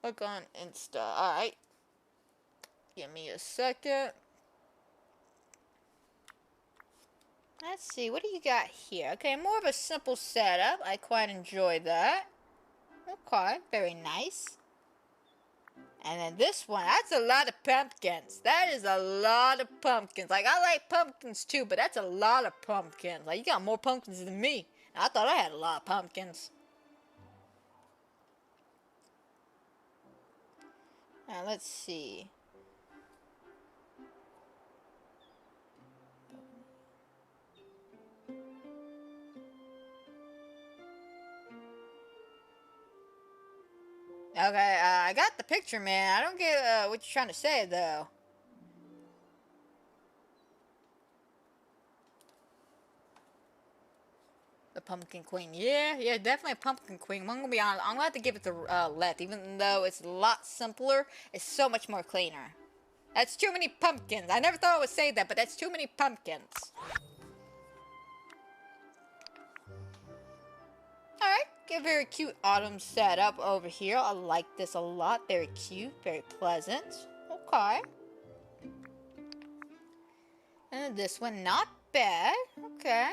Look on Insta. Alright. Give me a second. Let's see. What do you got here? Okay, more of a simple setup. I quite enjoy that. Okay, very nice. And then this one. That's a lot of pumpkins. That is a lot of pumpkins. Like, I like pumpkins too, but that's a lot of pumpkins. Like, you got more pumpkins than me. I thought I had a lot of pumpkins. Now, let's see. Okay, I got the picture, man. I don't get what you're trying to say, though. The Pumpkin Queen. Yeah, definitely a Pumpkin Queen. I'm gonna be honest. I'm gonna have to give it to left, even though it's a lot simpler. It's so much more cleaner. That's too many pumpkins. I never thought I would say that, but that's too many pumpkins. Alright, a very cute autumn setup over here. I like this a lot. Very cute, very pleasant. Okay. And this one, not bad. Okay.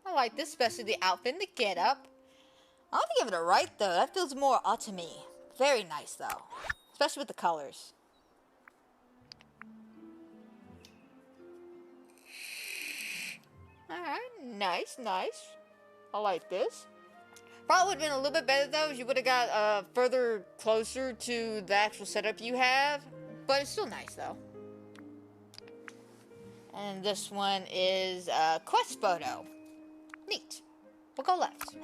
I like this, especially the outfit and the get-up. I want to give it a right, though. That feels more autumny. Very nice, though. Especially with the colors. Alright, nice, nice. I like this. Probably would have been a little bit better, though, if you would have got further closer to the actual setup you have. But it's still nice, though. And this one is a quest photo. Neat. We'll go left.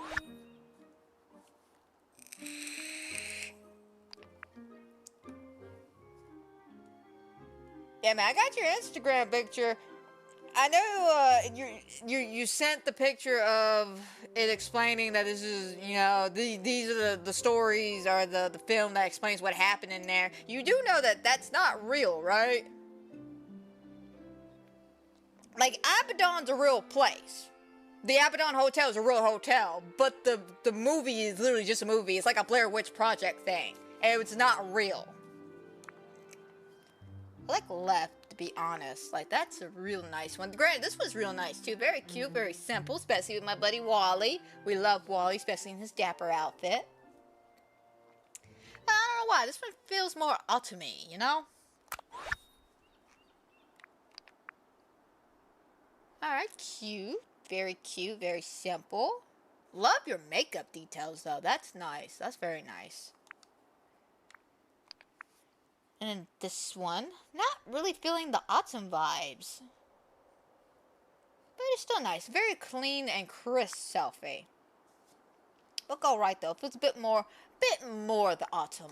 Yeah, man, I got your Instagram picture. I know you sent the picture of it explaining that this is, you know, these are the stories or the film that explains what happened in there. You do know that that's not real, right? Like, Abaddon's a real place. The Abaddon Hotel is a real hotel, but the movie is literally just a movie. It's like a Blair Witch Project thing. And it's not real. I like left, to be honest. Like, that's a real nice one. Granted, this was real nice, too. Very cute, very simple, especially with my buddy Wally. We love Wally, especially in his dapper outfit. But I don't know why. This one feels more autumny, you know? Alright, cute. Very cute, very simple. Love your makeup details, though. That's nice. That's very nice. And then this one, not really feeling the autumn vibes. But it's still nice. Very clean and crisp selfie. We'll go right, though. Feels a bit more the autumn.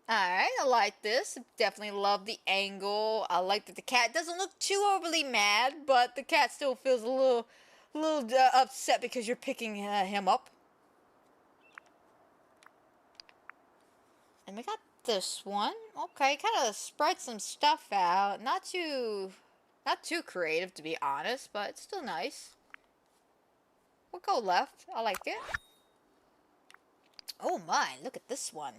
Alright, I like this. Definitely love the angle. I like that the cat doesn't look too overly mad, but the cat still feels a little upset because you're picking him up. And we got this one. Okay, kind of spread some stuff out. Not too creative, to be honest, but it's still nice. We'll go left. I like it. Oh my, look at this one.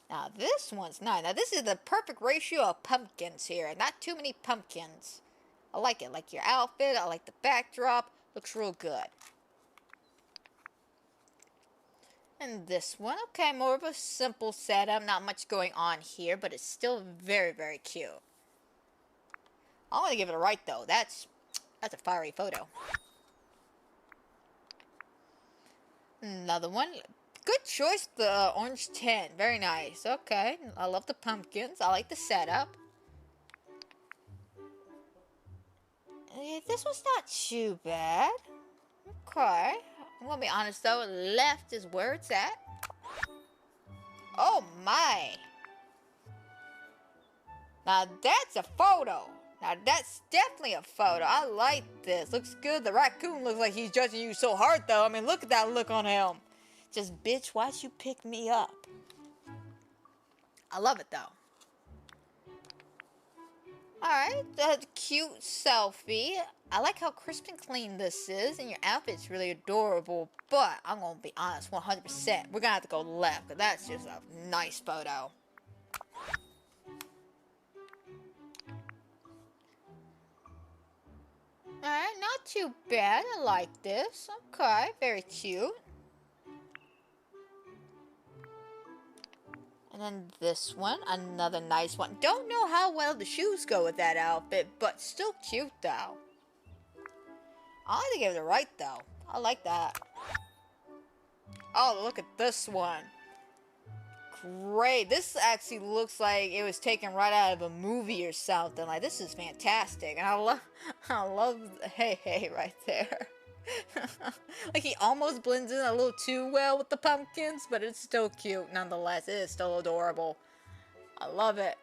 Now this one's nice. Now this is the perfect ratio of pumpkins here. Not too many pumpkins. I like it. I like your outfit. I like the backdrop. Looks real good. And this one, okay, more of a simple setup. Not much going on here, but it's still very, very cute. I want to give it a right, though. That's a fiery photo. Another one. Good choice, the orange tint. Very nice. Okay, I love the pumpkins. I like the setup. This was not too bad. Okay. I'm gonna be honest though, left is where it's at. Oh my! Now that's a photo. Now that's definitely a photo. I like this. Looks good. The raccoon looks like he's judging you so hard though. I mean, look at that look on him. Just, bitch, why'd you pick me up? I love it though. Alright, the cute selfie. I like how crisp and clean this is, and your outfit's really adorable, but I'm gonna be honest, 100%. We're gonna have to go left, because that's just a nice photo. Alright, not too bad. I like this. Okay, very cute. And then this one, another nice one. Don't know how well the shoes go with that outfit, but still cute though. I like to give it a right though. I like that. Oh, look at this one. Great. This actually looks like it was taken right out of a movie or something. Like, this is fantastic. And I love the hey right there. Like, he almost blends in a little too well with the pumpkins, but it's still cute nonetheless. It is still adorable. I love it.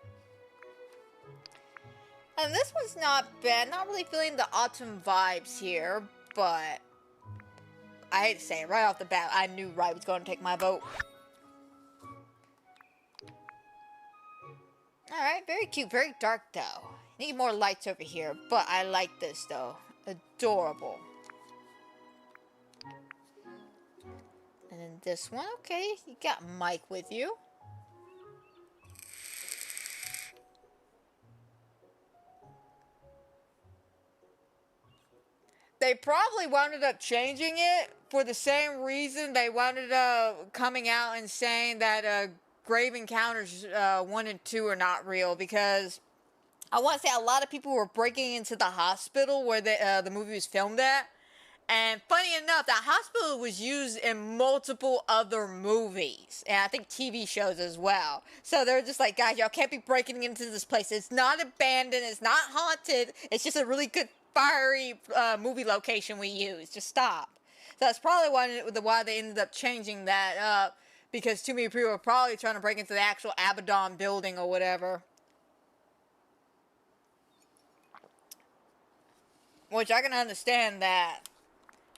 And this one's not bad. Not really feeling the autumn vibes here, but I hate to say it, right off the bat, I knew Wright was going to take my vote. Alright, very cute, very dark though. Need more lights over here, but I like this though. Adorable. And then this one, okay, you got Mike with you. They probably wound up changing it for the same reason they wound up coming out and saying that Grave Encounters 1 and 2 are not real, because I want to say a lot of people were breaking into the hospital where the movie was filmed at. And funny enough, that hospital was used in multiple other movies. And I think TV shows as well. So they're just like, guys, y'all can't be breaking into this place. It's not abandoned. It's not haunted. It's just a really good, fiery movie location we use. Just stop. So that's probably why they ended up changing that up. Because too many people were probably trying to break into the actual Abaddon building or whatever. Which I can understand that.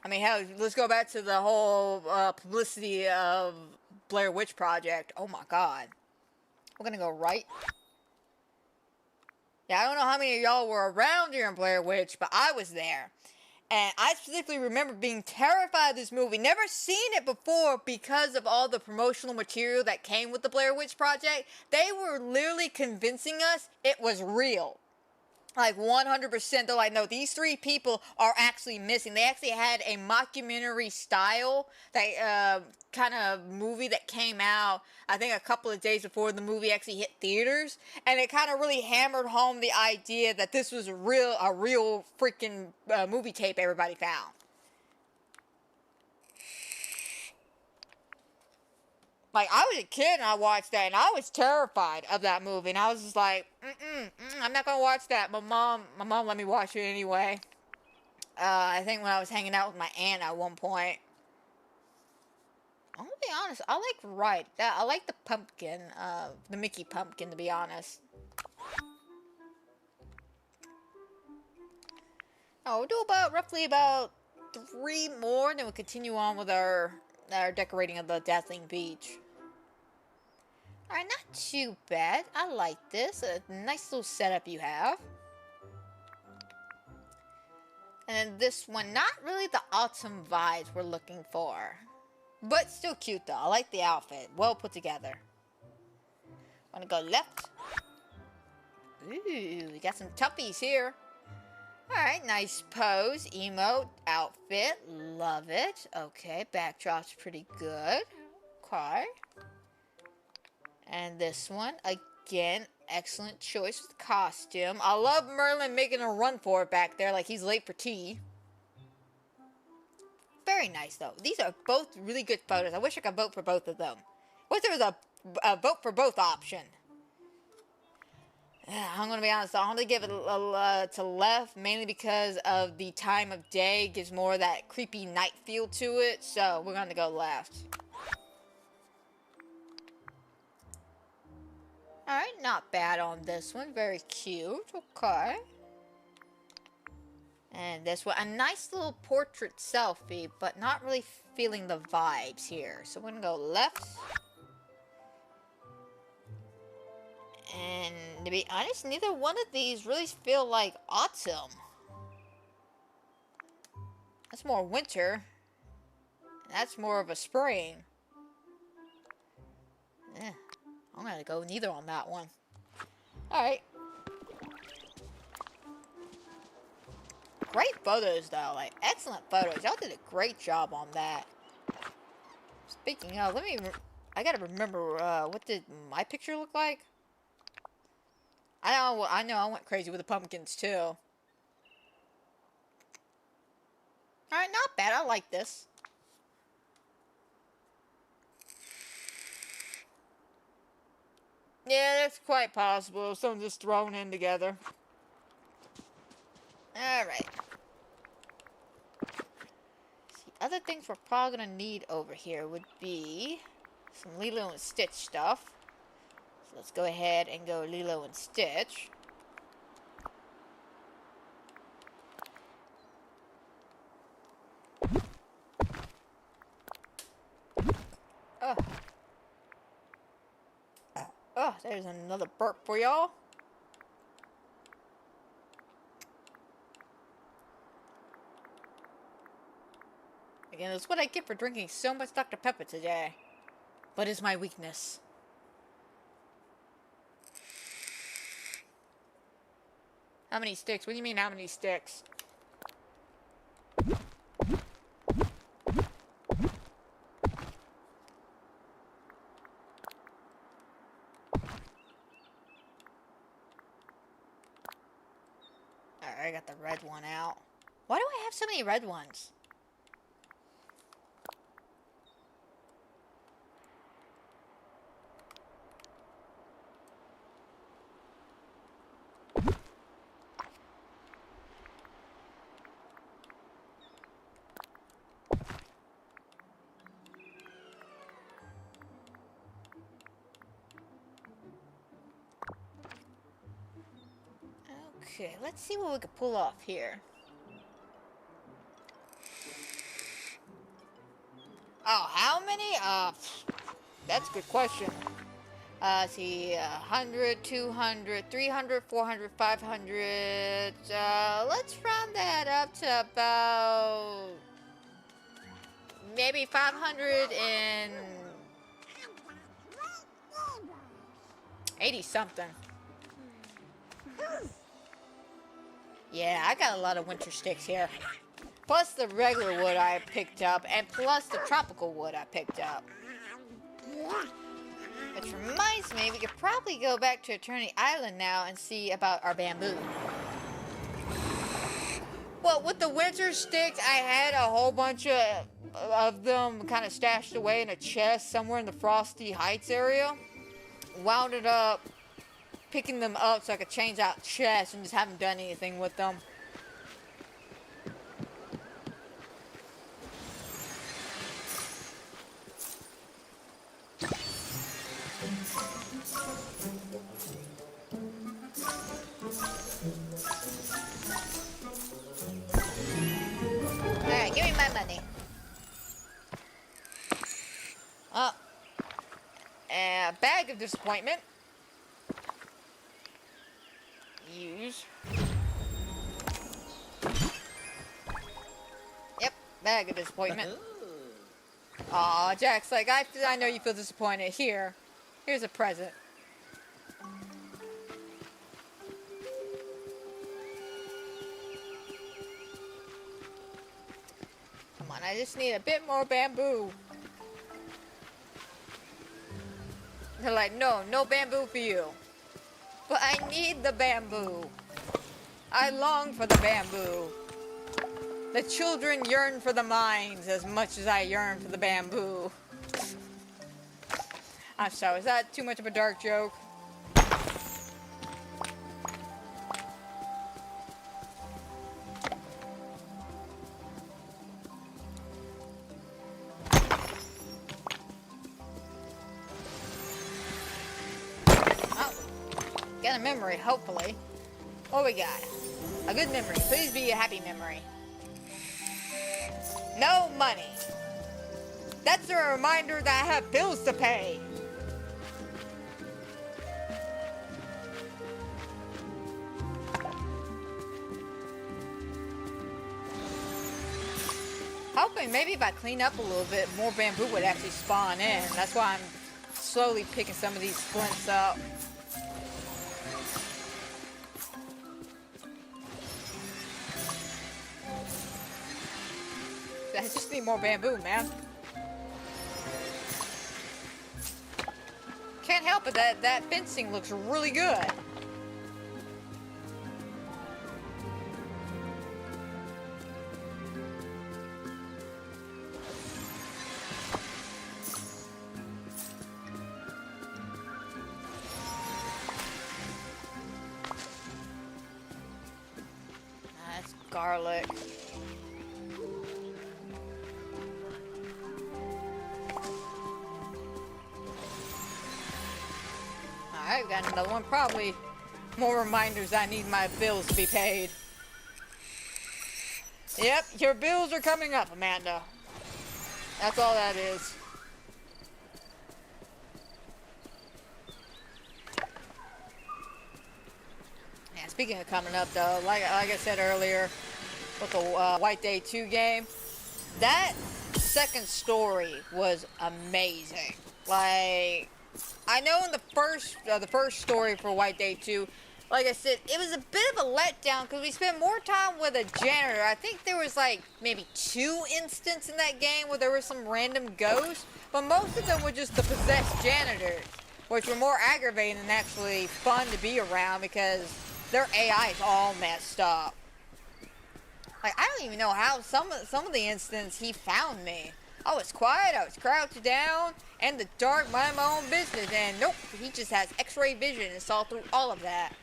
I mean, hell, let's go back to the whole publicity of Blair Witch Project. Oh my god. We're gonna go right. Yeah, I don't know how many of y'all were around during Blair Witch, but I was there. And I specifically remember being terrified of this movie. Never seen it before because of all the promotional material that came with the Blair Witch Project. They were literally convincing us it was real. Like 100%, they're like, no, these 3 people are actually missing. They actually had a mockumentary style, that kind of movie that came out, I think a couple of days before the movie actually hit theaters, and it kind of really hammered home the idea that this was a real freaking movie tape everybody found. Like, I was a kid and I watched that, and I was terrified of that movie, and I was just like, I'm not gonna watch that. My mom let me watch it anyway. I think when I was hanging out with my aunt at one point. I'm gonna be honest, I like the pumpkin, the Mickey pumpkin, to be honest. Oh, we'll do roughly about 3 more, then we'll continue on with our decorating of the Dazzling Beach. Alright, not too bad. I like this. A nice little setup you have. And then this one, not really the autumn vibes we're looking for. But still cute though. I like the outfit. Well put together. Wanna go left? Ooh, we got some tuppies here. Alright, nice pose, emote, outfit, love it. Okay, backdrop's pretty good. Okay. And this one, again, excellent choice with the costume. I love Merlin making a run for it back there like he's late for tea. Very nice, though. These are both really good photos. I wish I could vote for both of them. Wish there was a vote for both option. I'm going to be honest, I'm going to give it to left, mainly because of the time of day. It gives more of that creepy night feel to it, so we're going to go left. Alright, not bad on this one. Very cute. Okay. And this one, a nice little portrait selfie, but not really feeling the vibes here. So we're going to go left. And to be honest, neither one of these really feel like autumn. That's more winter. And that's more of a spring. I'm gonna go neither on that one. Alright. Great photos though, like excellent photos. Y'all did a great job on that. Speaking of, I gotta remember, what did my picture look like? I know I went crazy with the pumpkins too. Alright, not bad, I like this. Yeah, that's quite possible. Some just thrown in together. Alright. Other things we're probably going to need over here would be some Lilo and Stitch stuff. So let's go ahead and go Lilo and Stitch. Oh. Oh, there's another burp for y'all. Again, that's what I get for drinking so much Dr. Pepper today. What is my weakness? How many sticks? What do you mean, how many sticks? I got the red one out. Why do I have so many red ones? Okay, let's see what we can pull off here. Oh, how many? That's a good question. Let's see, 100, 200, 300, 400, 500. Let's round that up to about maybe 580 something. Yeah, I got a lot of winter sticks here. Plus the regular wood I picked up, and plus the tropical wood I picked up. Which reminds me, we could probably go back to Eternity Island now and see about our bamboo. Well, with the winter sticks, I had a whole bunch of them kind of stashed away in a chest somewhere in the Frosty Heights area. Wound it up picking them up so I could change out chests and just haven't done anything with them. Alright, give me my money. Oh. A bag of disappointment. Use. Yep, bag of disappointment. Aw, Jack's like, I know you feel disappointed. Here's a present. Come on, I just need a bit more bamboo. They're like, no bamboo for you. But I need the bamboo. I long for the bamboo. The children yearn for the mines as much as I yearn for the bamboo. I'm sorry, is that too much of a dark joke? Got a memory, hopefully. What we got? A good memory. Please be a happy memory. No money. That's a reminder that I have bills to pay. Hoping maybe if I clean up a little bit, more bamboo would actually spawn in. That's why I'm slowly picking some of these splints up. I just need more bamboo, man. Can't help it, that fencing looks really good. That's garlic. Alright, got another one. Probably more reminders I need my bills to be paid. Yep, your bills are coming up, Amanda. That's all that is. Yeah, speaking of coming up, though, like I said earlier, with the White Day 2 game, that second story was amazing. Like, I know in the first story for White Day 2, like I said, it was a bit of a letdown because we spent more time with a janitor. I think there was like maybe 2 instances in that game where there were some random ghosts, but most of them were just the possessed janitors, which were more aggravating than actually fun to be around because their AI is all messed up. Like, I don't even know how some of the instances he found me. I was quiet, I was crouched down, in the dark, minding my own business, and nope, he just has X-ray vision and saw through all of that.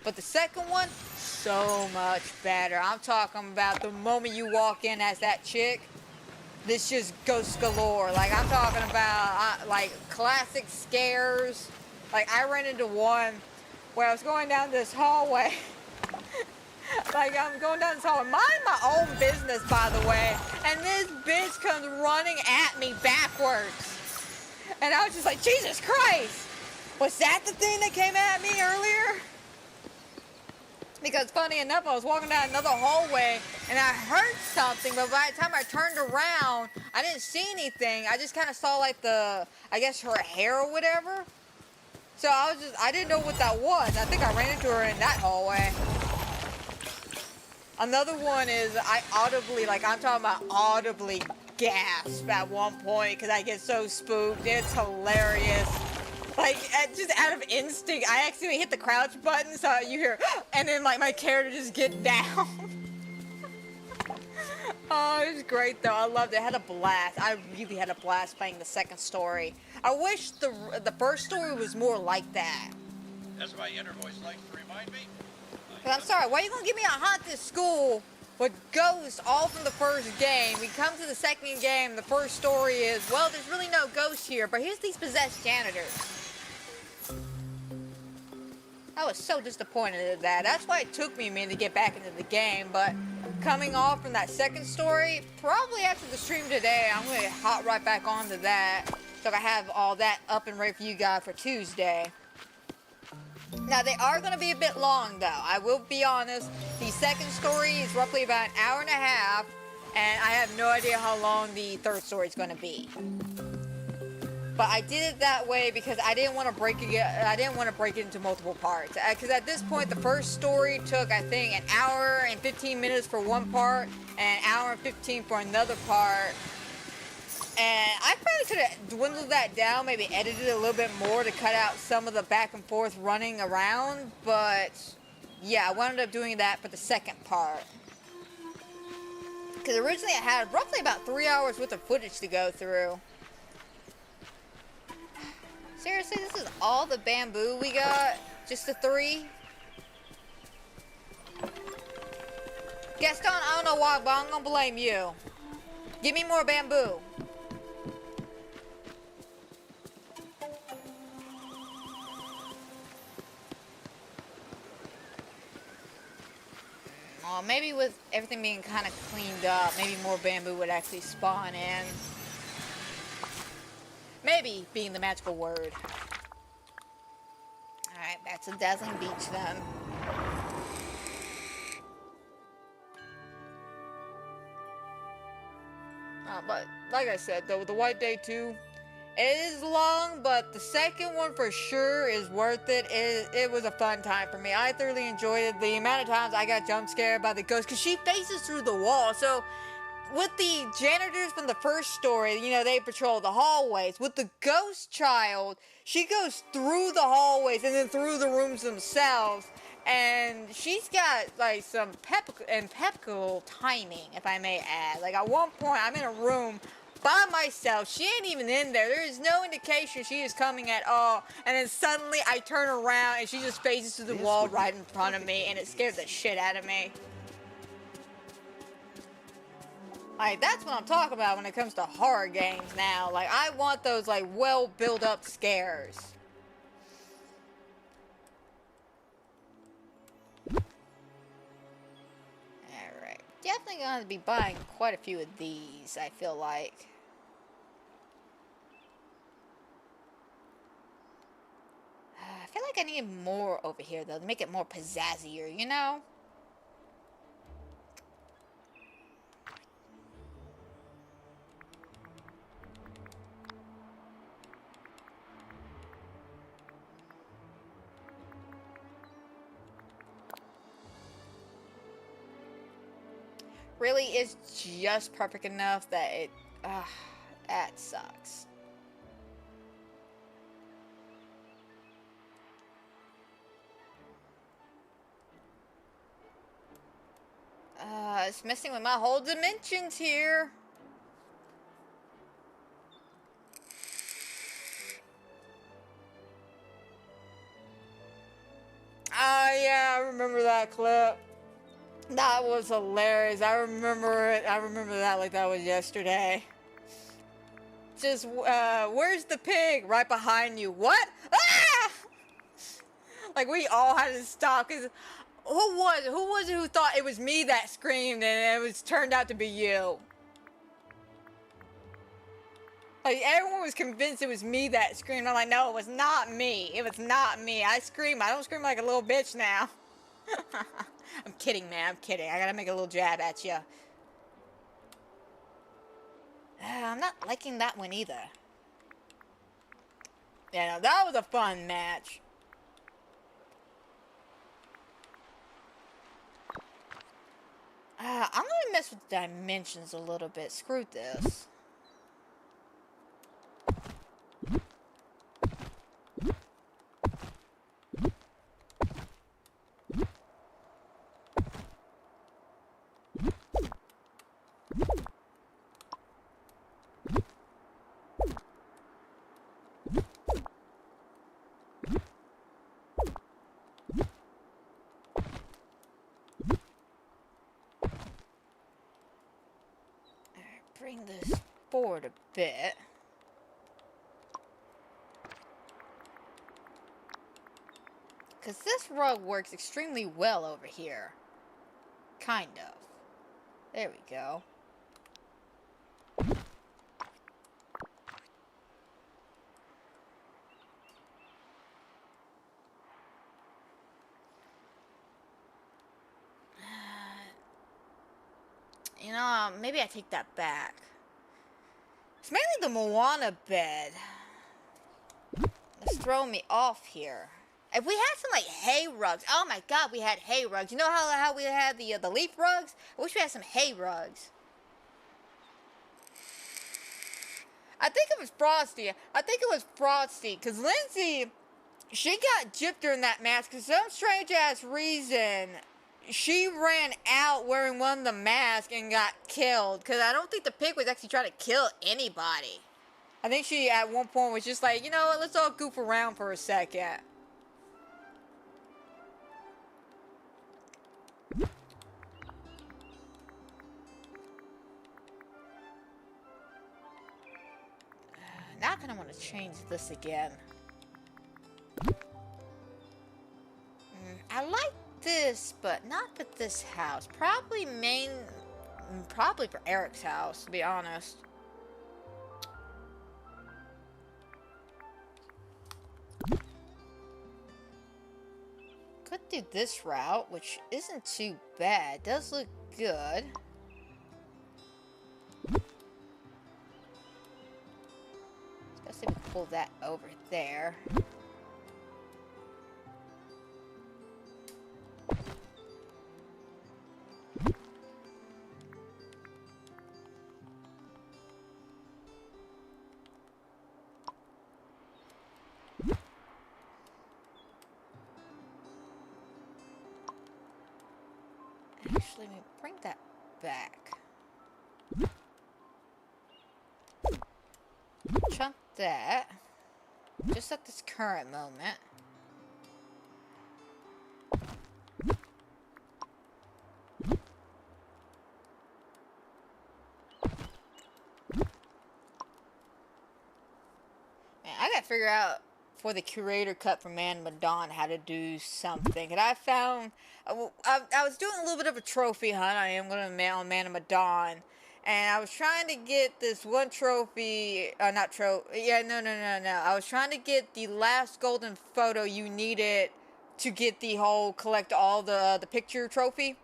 But the second one, so much better. I'm talking about the moment you walk in as that chick, this just ghost galore. Like, I'm talking about, like, classic scares. Like, I ran into one where I was going down this hallway. Like, I'm going down this hallway, mind my own business, by the way, and this bitch comes running at me backwards. And I was just like, Jesus Christ! Was that the thing that came at me earlier? Because funny enough, I was walking down another hallway and I heard something, but by the time I turned around, I didn't see anything. I just kind of saw like I guess her hair or whatever. So I didn't know what that was. I think I ran into her in that hallway. Another one is I'm talking about audibly gasp at one point because I get so spooked. It's hilarious. Like, just out of instinct, I accidentally hit the crouch button, so you hear, and then, like, my character just get down. Oh, it was great, though. I loved it. I had a blast. I really had a blast playing the second story. I wish the first story was more like that. That's my inner voice likes to remind me. But I'm sorry, why are you going to give me a haunted school with ghosts all from the first game? We come to the second game, the first story is, well, there's really no ghosts here, but here's these possessed janitors. I was so disappointed at that. That's why it took me a minute to get back into the game, but coming off from that second story, probably after the stream today, I'm going to hop right back onto that, so I have all that up and ready for you guys for Tuesday. Now, they are going to be a bit long, though. I will be honest. The second story is roughly about an hour and a half, and I have no idea how long the third story is going to be. But I did it that way because I didn't want to break it. I didn't want to break it into multiple parts. Because at this point, the first story took, I think, an hour and 15 minutes for one part, and an hour and 15 for another part. And I probably could have dwindled that down, maybe edited it a little bit more to cut out some of the back and forth running around. But yeah, I wound up doing that for the second part. Because originally I had roughly about 3 hours worth of footage to go through. Seriously, this is all the bamboo we got? Just the 3? Gaston, I don't know why, but I'm gonna blame you. Give me more bamboo. Oh, maybe with everything being kind of cleaned up, maybe more bamboo would actually spawn in. Maybe being the magical word. Alright, back to Dazzling Beach then. But like I said, though, the White Day 2, it is long, but the second one for sure is worth it. It was a fun time for me. I thoroughly enjoyed it. The amount of times I got jump scared by the ghost, because she faces through the wall, so with the janitors from the first story, you know, they patrol the hallways. With the ghost child, she goes through the hallways and then through the rooms themselves. And she's got, like, some impeccable timing, if I may add. Like, at one point, I'm in a room by myself. She ain't even in there. There is no indication she is coming at all. And then suddenly, I turn around and she just faces through the wall right in front of me. And it scared the shit out of me. Like, that's what I'm talking about when it comes to horror games now. Like, I want those, like, well-built-up scares. Alright. Definitely going to be buying quite a few of these, I feel like. I feel like I need more over here, though, to make it more pizzazzier, you know? Really is just perfect enough that it, that sucks. it's messing with my whole dimensions here. Oh yeah, I remember that clip. That was hilarious. I remember it. I remember that like that was yesterday. Just, where's the pig? Right behind you. What? Ah! Like, we all had to stop, because who was it who thought it was me that screamed and it was turned out to be you? Like, everyone was convinced it was me that screamed. I'm like, no, it was not me. It was not me. I scream. I don't scream like a little bitch now. I'm kidding, man. I'm kidding. I gotta make a little jab at you. I'm not liking that one either. Yeah, no, that was a fun match. I'm gonna mess with the dimensions a little bit. Screw this. Bring this forward a bit. Because this rug works extremely well over here. Kind of. There we go. You know, maybe I take that back. It's mainly the Moana bed that's throwing me off here. If we had some, like, hay rugs. Oh, my God, we had hay rugs. You know how we had the leaf rugs? I wish we had some hay rugs. I think it was Frosty. I think it was Frosty. Because Lindsay, she got gypped during that match. Because some strange-ass reason, she ran out wearing one of the masks and got killed. Because I don't think the pig was actually trying to kill anybody. I think she, at one point, was just like, you know what, let's all goof around for a second. Now I kind of want to change this again. I like this, but not for this house. Probably for Eric's house, to be honest. Could do this route, which isn't too bad. Does look good. Especially if we pull that over there. Actually, let me bring that back. Chunk that. Just at this current moment. Man, I gotta figure out for the curator cut for Man Madonna how to do something. And I found, I was doing a little bit of a trophy hunt. I am going to mail Man Madonna. And I was trying to get this one trophy, not trophy, yeah, no. I was trying to get the last golden photo you needed to get the whole, collect all the picture trophy.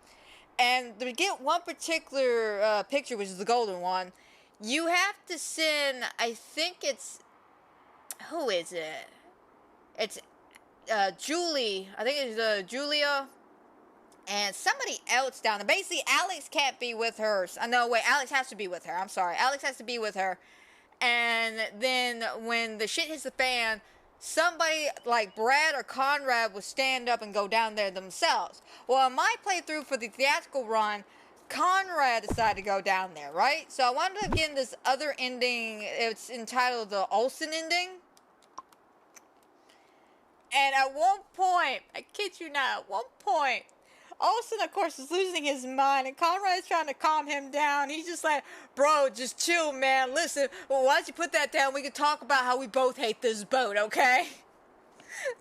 And to get one particular picture, which is the golden one, you have to send, I think it's, who is it? It's Julie, I think it's Julia, and somebody else down there. Basically, Alex can't be with her. No, wait, Alex has to be with her. I'm sorry. Alex has to be with her. And then when the shit hits the fan, somebody like Brad or Conrad will stand up and go down there themselves. Well, in my playthrough for the theatrical run, Conrad decided to go down there, right? So I wanted to get in this other ending. It's entitled the Olsen ending. And at one point, I kid you not, at one point, Olsen, of course, is losing his mind, and Conrad's trying to calm him down. He's just like, bro, just chill, man. Listen, well, why don't you put that down? We can talk about how we both hate this boat, okay?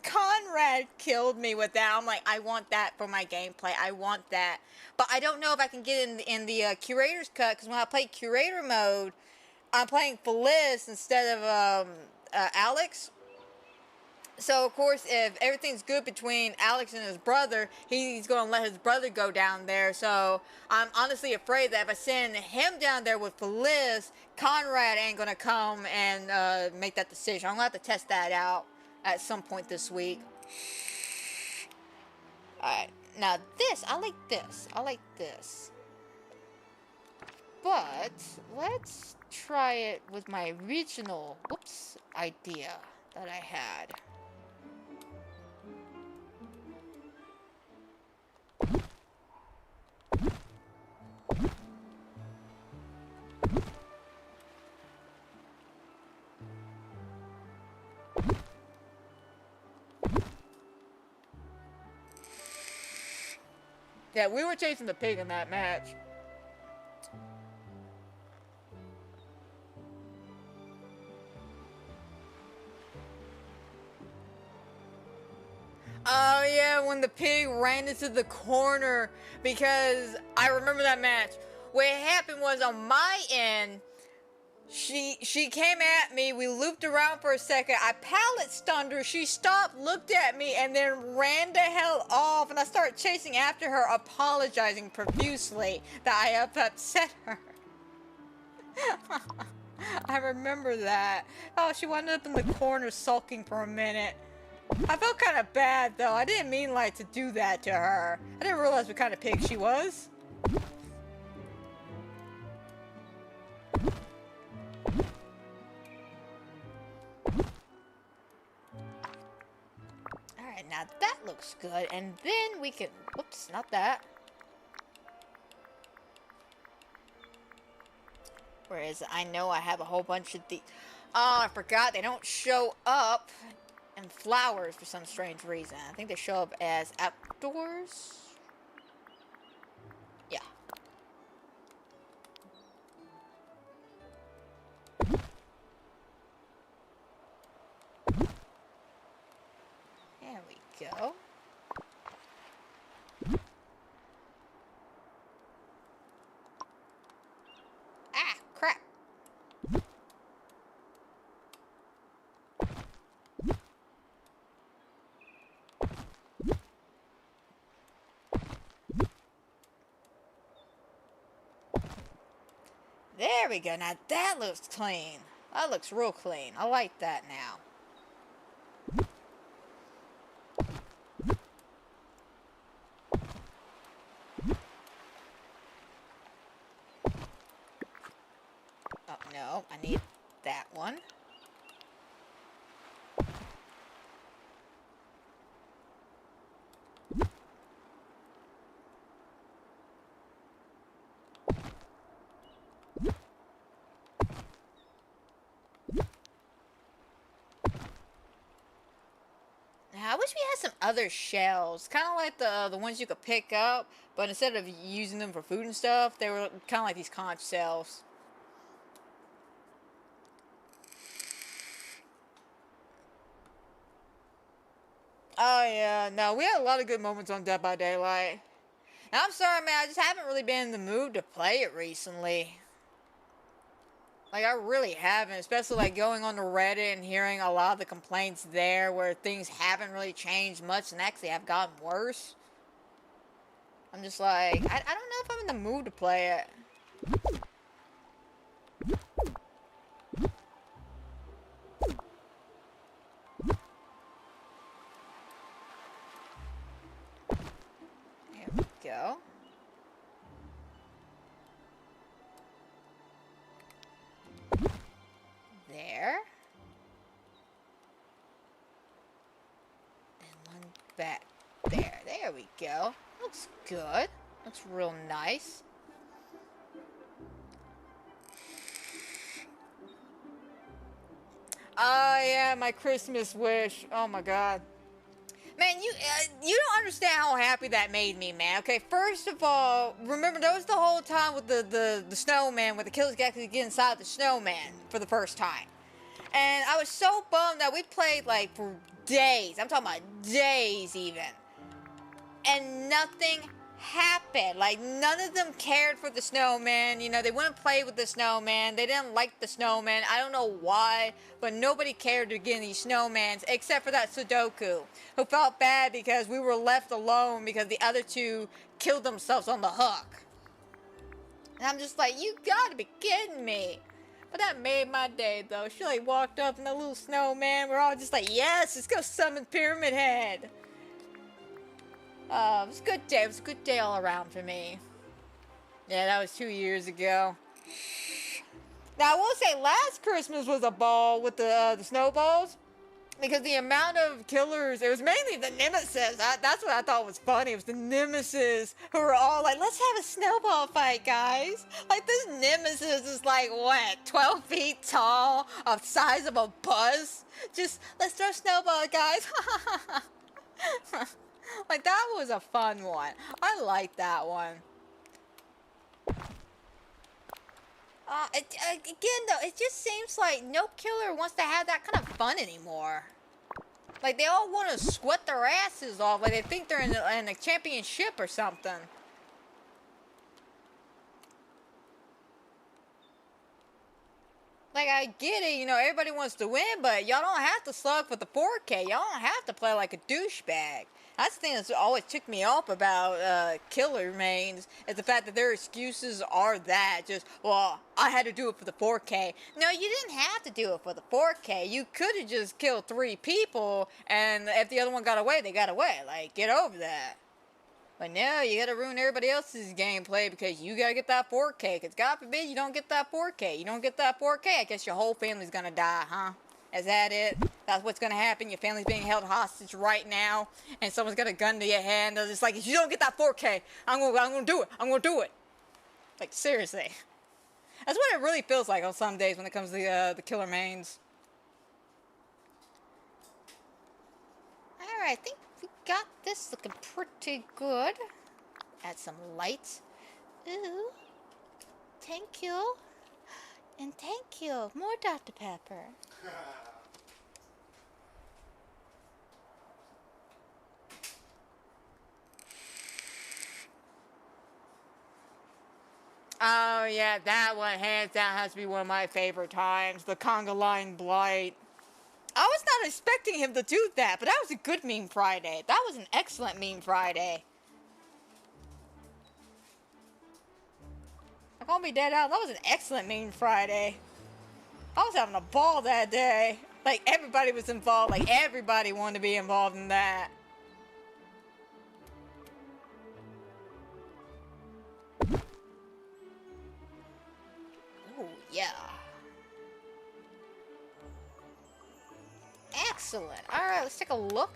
Conrad killed me with that. I'm like, I want that for my gameplay. I want that. But I don't know if I can get in the curator's cut, because when I play curator mode, I'm playing Feliz instead of Alex. So, of course, if everything's good between Alex and his brother, he's going to let his brother go down there. So, I'm honestly afraid that if I send him down there with Feliz, Conrad ain't going to come and make that decision. I'm going to have to test that out at some point this week. Alright, now this, I like this. I like this. But, let's try it with my original, idea that I had. Yeah, we were chasing the pig in that match. Oh yeah, when the pig ran into the corner, because I remember that match. What happened was on my end, she came at me, we looped around for a second, I pallet stunned her, she stopped, looked at me, and then ran the hell off, and I started chasing after her, apologizing profusely that I have upset her. I remember that. Oh, she wound up in the corner sulking for a minute. I felt kind of bad, though. I didn't mean, like, to do that to her. I didn't realize what kind of pig she was. Alright, now that looks good. And then we can... Whoops, not that. Whereas I know I have a whole bunch of the... Oh, I forgot. They don't show up in flowers for some strange reason. I think they show up as outdoors. Yeah. There we go. Ah, crap. There we go. Now that looks clean. That looks real clean. I like that now. Oh, no. I need that one. I wish we had some other shells, kind of like the ones you could pick up, but instead of using them for food and stuff, they were kind of like these conch shells. Oh yeah, no, we had a lot of good moments on Dead by Daylight. And I'm sorry, man, I just haven't really been in the mood to play it recently. Like, I really haven't, especially, like, going on to Reddit and hearing a lot of the complaints there where things haven't really changed much and actually have gotten worse. I'm just like, I don't know if I'm in the mood to play it. There we go. There. And one back there. There we go. Looks good. Looks real nice. Oh yeah, my Christmas wish. Oh my god. Man, you don't understand how happy that made me, man. Okay, first of all, remember that was the whole time with the snowman, where the killers got to get inside the snowman for the first time. And I was so bummed that we played like for days. I'm talking about days even. And nothing happened. Like, none of them cared for the snowman. You know, they wouldn't play with the snowman. They didn't like the snowman. I don't know why, but nobody cared to get any snowmans except for that Sudoku, who felt bad because we were left alone because the other two killed themselves on the hook. And I'm just like, you gotta be kidding me. But that made my day, though. She, like, walked up in the little snowman. We're all just like, yes, let's go summon Pyramid Head. It was a good day. It was a good day all around for me. Yeah, that was 2 years ago. Now, I will say, last Christmas was a ball with the snowballs. Because the amount of killers, it was mainly the nemesis. That's what I thought was funny. It was the nemesis who were all like, let's have a snowball fight, guys. Like, this nemesis is like, what, 12 feet tall, of size of a bus? Just, let's throw snowball, guys. Like, that was a fun one. I liked that one. Again, though, it just seems like no killer wants to have that kind of fun anymore. Like, they all want to sweat their asses off. Like, they think they're in a championship or something. Like, I get it, you know, everybody wants to win, but y'all don't have to slug for the 4K. Y'all don't have to play like a douchebag. That's the thing that's always ticked me off about killer mains, is the fact that their excuses are that, just, well, I had to do it for the 4K. No, you didn't have to do it for the 4K. You could have just killed 3 people, and if the other one got away, they got away. Like, get over that. But no, you gotta ruin everybody else's gameplay because you gotta get that 4K. Because God forbid you don't get that 4K. You don't get that 4K, I guess your whole family's gonna die, huh? Is that it? That's what's gonna happen? Your family's being held hostage right now, and someone's got a gun to your head, and they're just like, if you don't get that 4K, I'm gonna do it. I'm gonna do it. Like, seriously. That's what it really feels like on some days when it comes to the killer mains. Alright, I think we got this looking pretty good. Add some lights. Ooh. Thank you. And thank you. More Dr. Pepper. Oh yeah, that one hands down has to be one of my favorite times. The conga line blight. I was not expecting him to do that, but that was a good meme Friday. That was an excellent meme Friday. I'm gonna be dead out. That was an excellent meme Friday. I was having a ball that day. Like, everybody was involved. Like, everybody wanted to be involved in that. Oh, yeah. Excellent. Alright, let's take a look.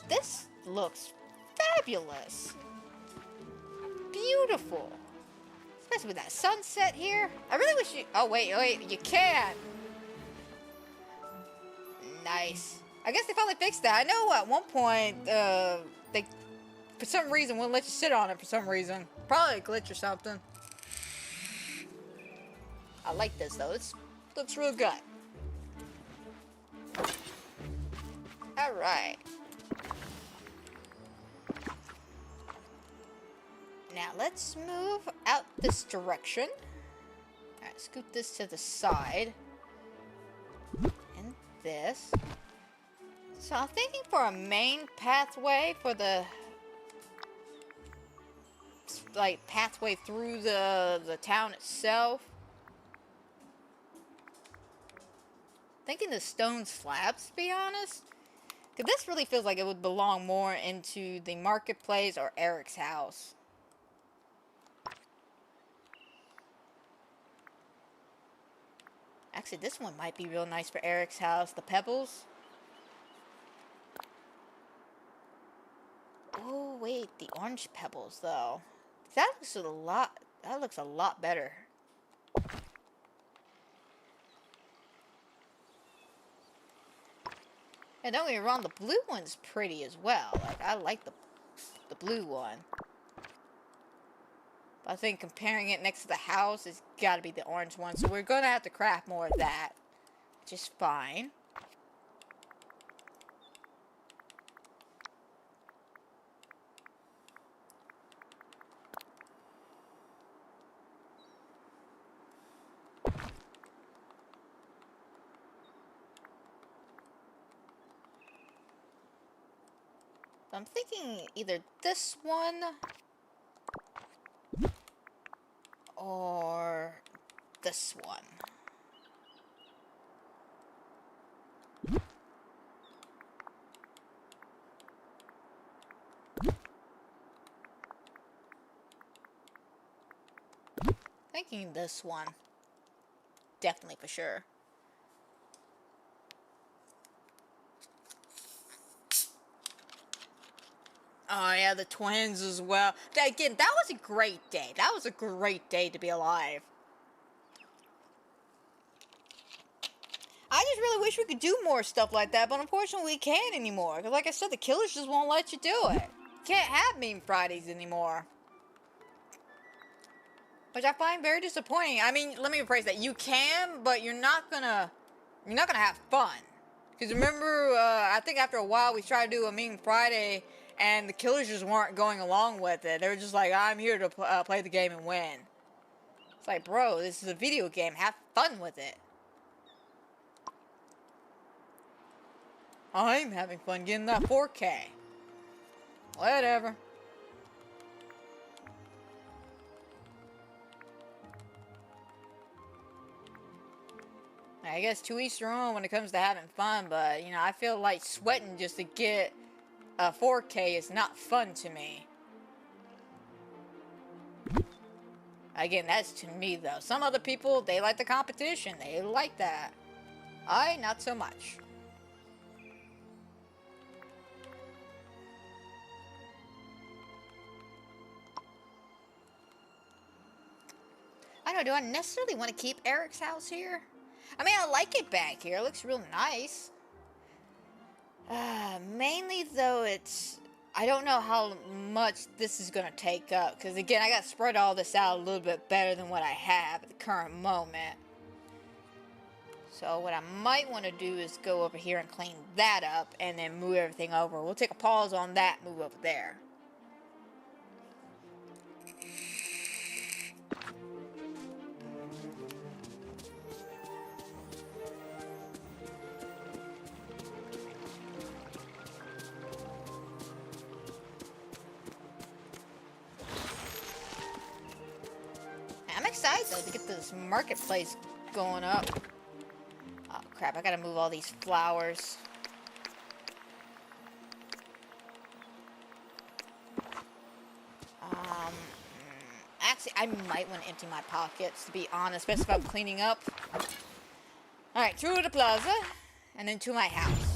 This looks fabulous. Beautiful. Especially with that sunset here. I really wish you... Oh, wait, you can. Nice. I guess they finally fixed that. I know at one point, they, for some reason, wouldn't let you sit on it for some reason. Probably a glitch or something. I like this, though. This looks real good. Alright. Now, let's move out this direction. Alright, scoot this to the side. And this. So I'm thinking for a main pathway for the, like, pathway through the town itself. Thinking the stone slabs, to be honest. Because this really feels like it would belong more into the marketplace or Eric's house. Actually, this one might be real nice for Eric's house. The pebbles. Oh, wait. The orange pebbles though. That looks a lot. That looks a lot better. And don't get me wrong, the blue one's pretty as well. Like I like the blue one. But I think comparing it next to the house, it's got to be the orange one. So we're gonna have to craft more of that, which is fine. I'm thinking either this one or this one. Thinking this one. Definitely for sure. Oh yeah, the twins as well. Again, that was a great day. That was a great day to be alive. I just really wish we could do more stuff like that, but unfortunately we can't anymore. Because like I said, the killers just won't let you do it. Can't have Meme Fridays anymore. Which I find very disappointing. I mean, let me rephrase that. You can, but you're not gonna have fun. Because remember, I think after a while we tried to do a Meme Friday, and the killers just weren't going along with it. They were just like, I'm here to play the game and win. It's like, bro, this is a video game. Have fun with it. I'm having fun getting that 4K. Whatever. I guess to each their own when it comes to having fun, but, you know, I feel like sweating just to get a 4K is not fun to me. Again, that's to me, though. Some other people, they like the competition. They like that. I, not so much. I don't know, do I necessarily want to keep Eric's house here? I mean, I like it back here. It looks real nice. Mainly, though, it's... I don't know how much this is going to take up. Because, again, I got to spread all this out a little bit better than what I have at the current moment. So, what I might want to do is go over here and clean that up. And then move everything over. We'll take a pause on that, move over there. I'm excited though to get this marketplace going up. Oh crap, I gotta move all these flowers. Actually, I might want to empty my pockets, to be honest, especially if I'm cleaning up. Alright, through the plaza, and then to my house.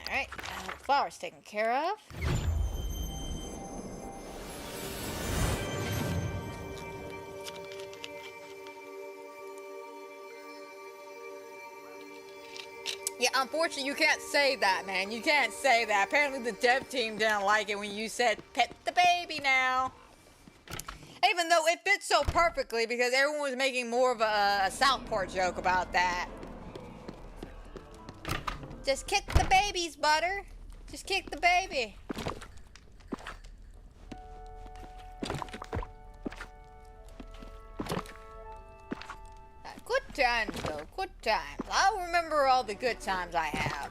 Alright, flowers taken care of. Yeah, unfortunately, you can't say that, man. You can't say that. Apparently, the dev team didn't like it when you said, pet the baby now. Even though it fits so perfectly because everyone was making more of a Southport joke about that. Just kick the babies, Butter. Just kick the baby. Good times, though. Good times. I'll remember all the good times I have.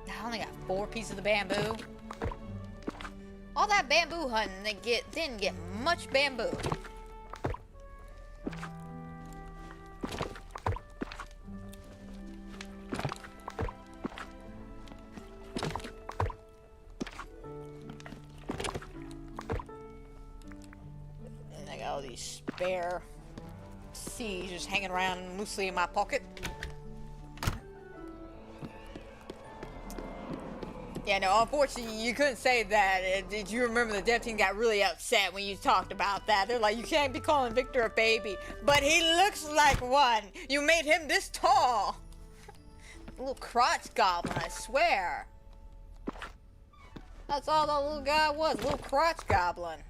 I only got 4 pieces of bamboo. All that bamboo hunting, didn't get much bamboo. all these spare C's just hanging around loosely in my pocket. Yeah, no, unfortunately, you couldn't say that. Did you remember the dev team got really upset when you talked about that? They're like, you can't be calling Victor a baby. But he looks like one. You made him this tall. A little crotch goblin, I swear. That's all that little guy was, a little crotch goblin.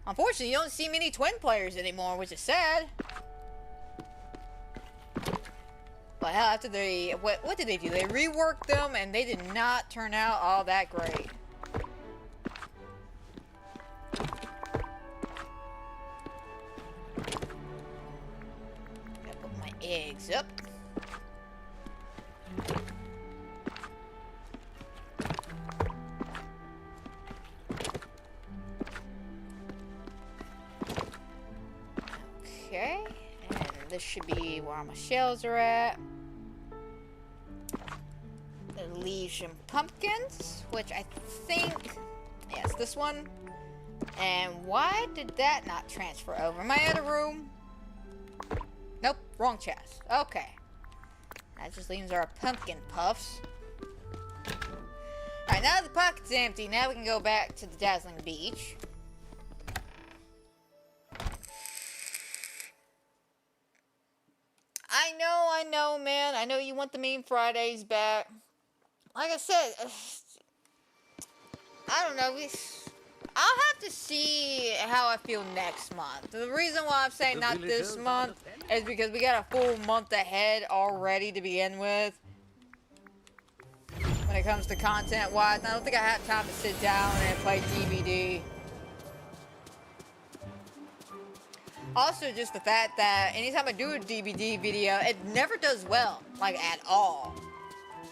Unfortunately, you don't see many twin players anymore, which is sad. But hell, after they, what did they do? They reworked them, and they did not turn out all that great. Gotta put my eggs up. Okay, and this should be where all my shells are at. The leaves and pumpkins, which I think, yes, this one. And why did that not transfer over? Am I in a room? Nope, wrong chest. Okay. That just leaves our pumpkin puffs. Alright, now the pocket's empty. Now we can go back to the dazzling beach. I know, man. I know you want the Meme Fridays back. Like I said, I don't know. I'll have to see how I feel next month. The reason why I'm saying not this month is because we got a full month ahead already to begin with. When it comes to content-wise, I don't think I have time to sit down and play DVD. Also, just the fact that anytime I do a DVD video, it never does well, like at all.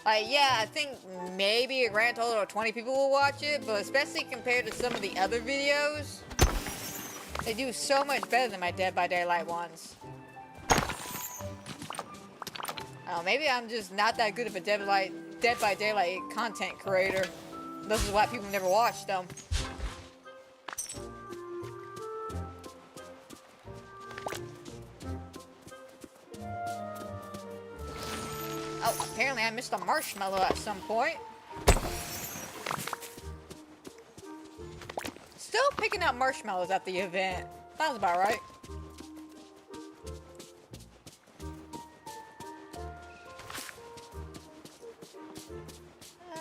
Like, yeah, I think maybe a grand total of 20 people will watch it, but especially compared to some of the other videos, they do so much better than my Dead by Daylight ones. Oh, maybe I'm just not that good of a Dead by Daylight content creator. This is why people never watch them. Oh, apparently I missed a marshmallow at some point. Still picking up marshmallows at the event. Sounds about right.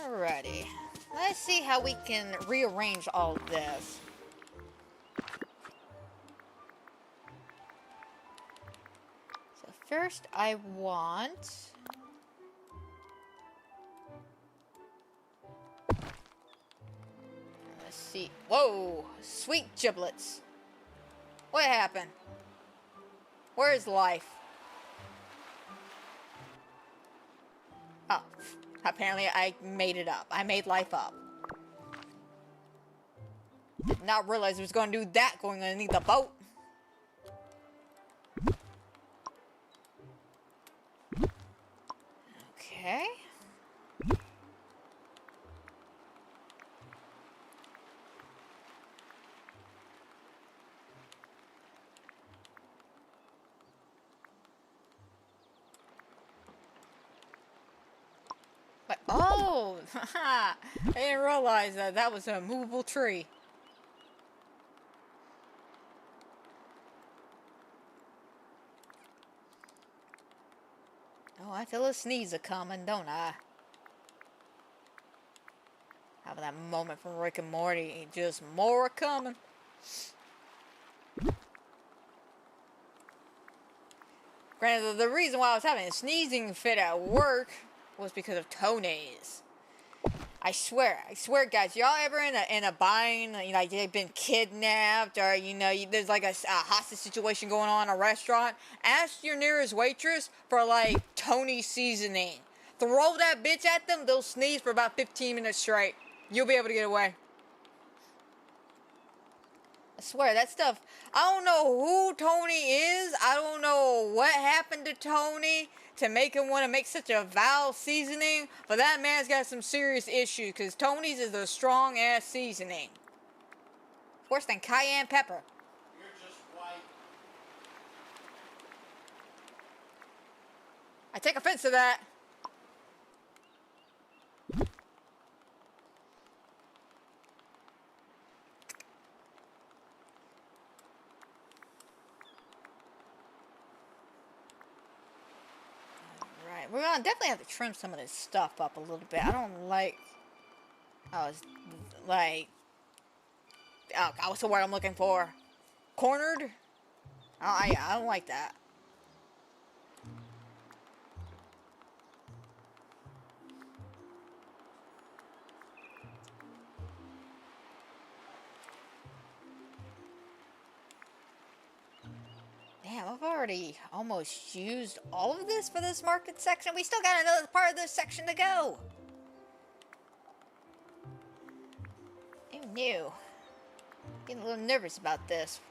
Alrighty. Let's see how we can rearrange all of this. So first I want... see. Whoa! Sweet giblets. What happened? Where is life? Oh, apparently I made it up. I made life up. Did not realize it was going to do that going underneath the boat. Okay. Oh, I didn't realize that that was a movable tree. Oh, I feel a sneeze a-coming, don't I? Having that moment from Rick and Morty, just more a-coming. Granted, the reason why I was having a sneezing fit at work was because of Tony's. I swear, guys, y'all ever in a bind, you know, like they've been kidnapped, or you know, there's like a hostage situation going on in a restaurant? Ask your nearest waitress for like Tony seasoning. Throw that bitch at them, they'll sneeze for about 15 minutes straight. You'll be able to get away. I swear, that stuff, I don't know who Tony is. I don't know what happened to Tony to make him want to make such a vile seasoning, but that man's got some serious issues, because Tony's is a strong-ass seasoning. Worse than cayenne pepper. You're just white. I take offense to that. Alright, we're gonna definitely have to trim some of this stuff up a little bit. I don't like... Oh, it's like... Oh, God, what's the word I'm looking for? Cornered? Oh, yeah, I don't like that. Damn, I've already almost used all of this for this market section. We still got another part of this section to go. Who knew? Getting a little nervous about this.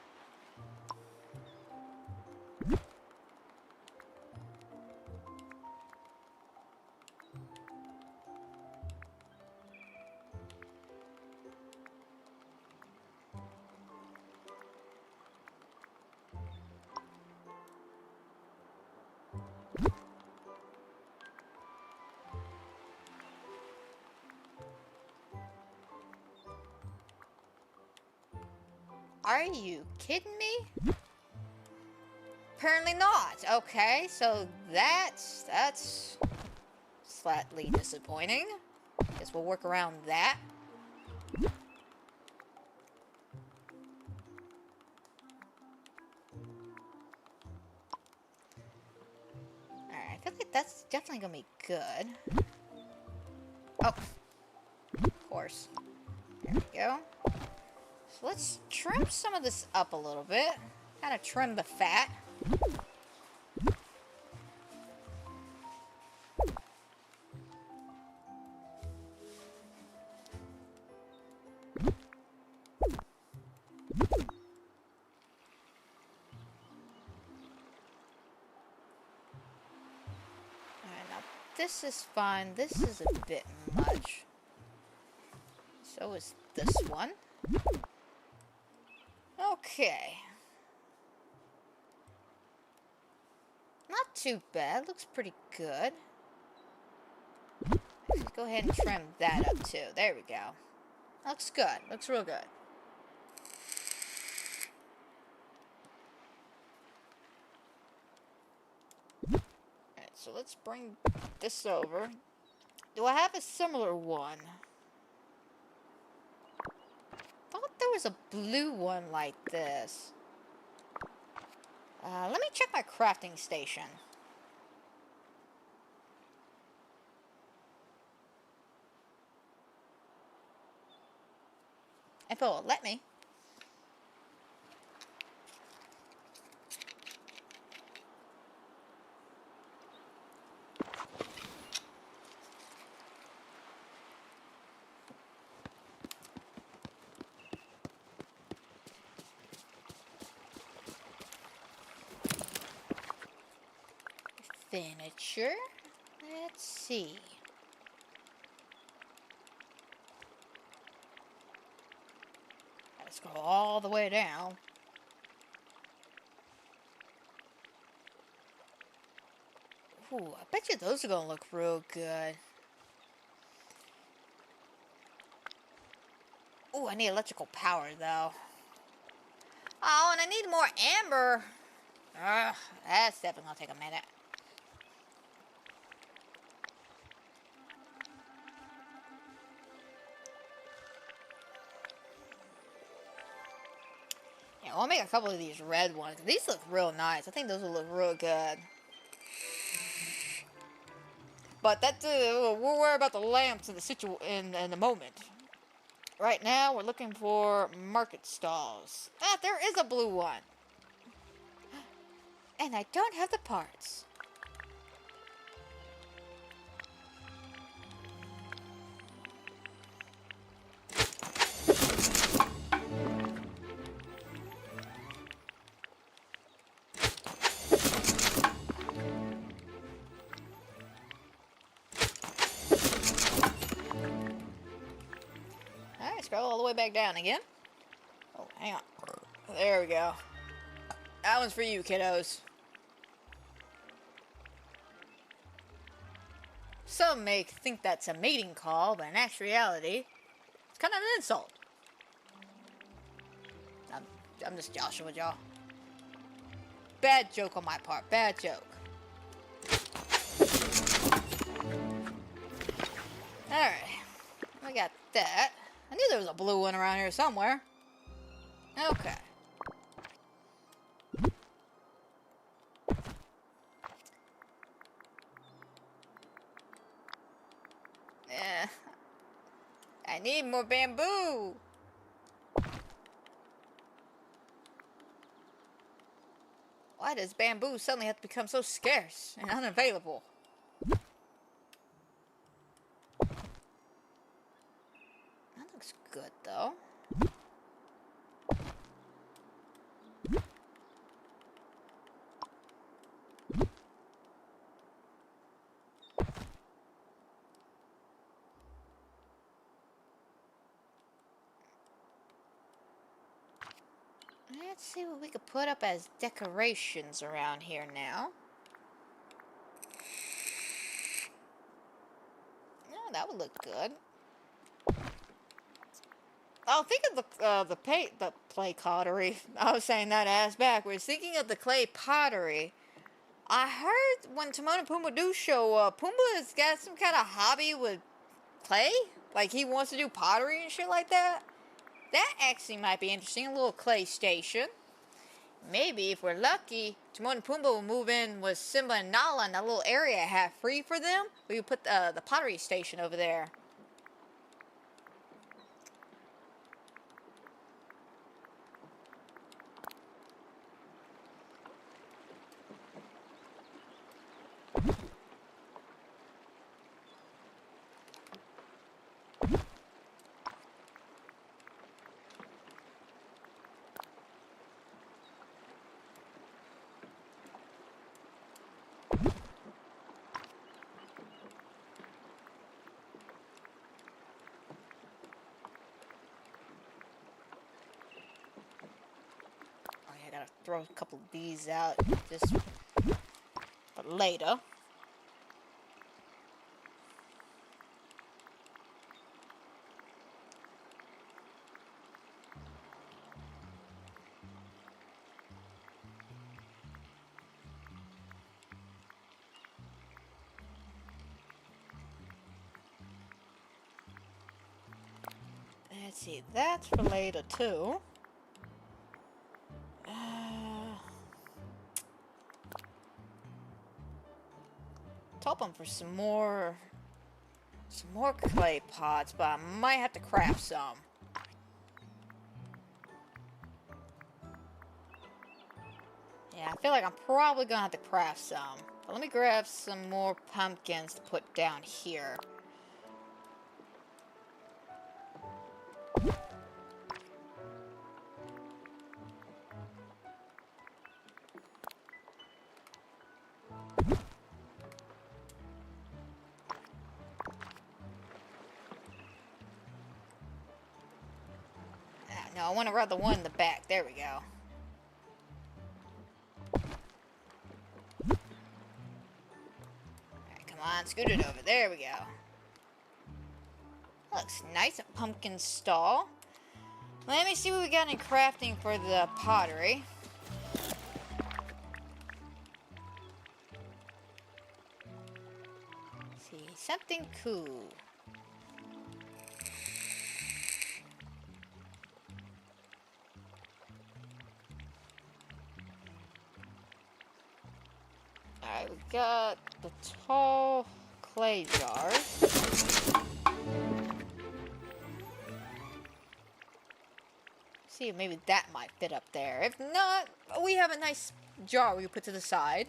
Are you kidding me? Apparently not. Okay, so that's slightly disappointing. Guess we'll work around that. Alright, I feel like that's definitely gonna be good. Oh, of course. There we go. So let's trim some of this up a little bit. Kind of trim the fat. Alright, now this is fine. This is a bit much. So is this one. Okay. Not too bad. Looks pretty good. Let's go ahead and trim that up too. There we go. Looks good. Looks real good. Alright, so let's bring this over. Do I have a similar one? Thought there was a blue one like this. Let me check my crafting station. If it will let me. Furniture. Let's see. Gotta scroll all the way down. Ooh, I bet you those are gonna look real good. Ooh, I need electrical power though. Oh, and I need more amber. Ugh, that's definitely gonna take a minute. Yeah, we'll make a couple of these red ones. These look real nice. I think those will look real good. But that's we'll worry about the lamps in the moment. Right now, we're looking for market stalls. Ah, there is a blue one. And I don't have the parts. Alright, scroll all the way back down again. Oh, hang on. There we go. That one's for you, kiddos. Some may think that's a mating call, but in actual reality, it's kind of an insult. I'm just joshing with y'all. Bad joke on my part. Bad joke. Alright. We got that. I knew there was a blue one around here somewhere. Okay. Yeah. I need more bamboo. Why does bamboo suddenly have to become so scarce and unavailable? That looks good, though. Let's see what we could put up as decorations around here now. Oh, that would look good. Oh, think of the clay pottery. I was saying that ass backwards. Thinking of the clay pottery, I heard when Timon and Pumbaa do show up, Pumbaa's got some kind of hobby with clay. Like he wants to do pottery and shit like that. That actually might be interesting. A little clay station. Maybe if we're lucky, Timon and Pumbaa will move in with Simba and Nala in that little area I have free for them. We could put the pottery station over there. I gotta throw a couple of these out just for later. Let's see, that's for later too. Hoping for some more clay pots, but I might have to craft some. Yeah, I feel like I'm probably gonna have to craft some. But let me grab some more pumpkins to put down here. No, I want to rub the one in the back. There we go. Alright, come on, scoot it over. There we go. Looks nice. A pumpkin stall. Let me see what we got in crafting for the pottery. Let's see, something cool. Alright, we got the tall clay jars. See if maybe that might fit up there. If not, we have a nice jar we can put to the side.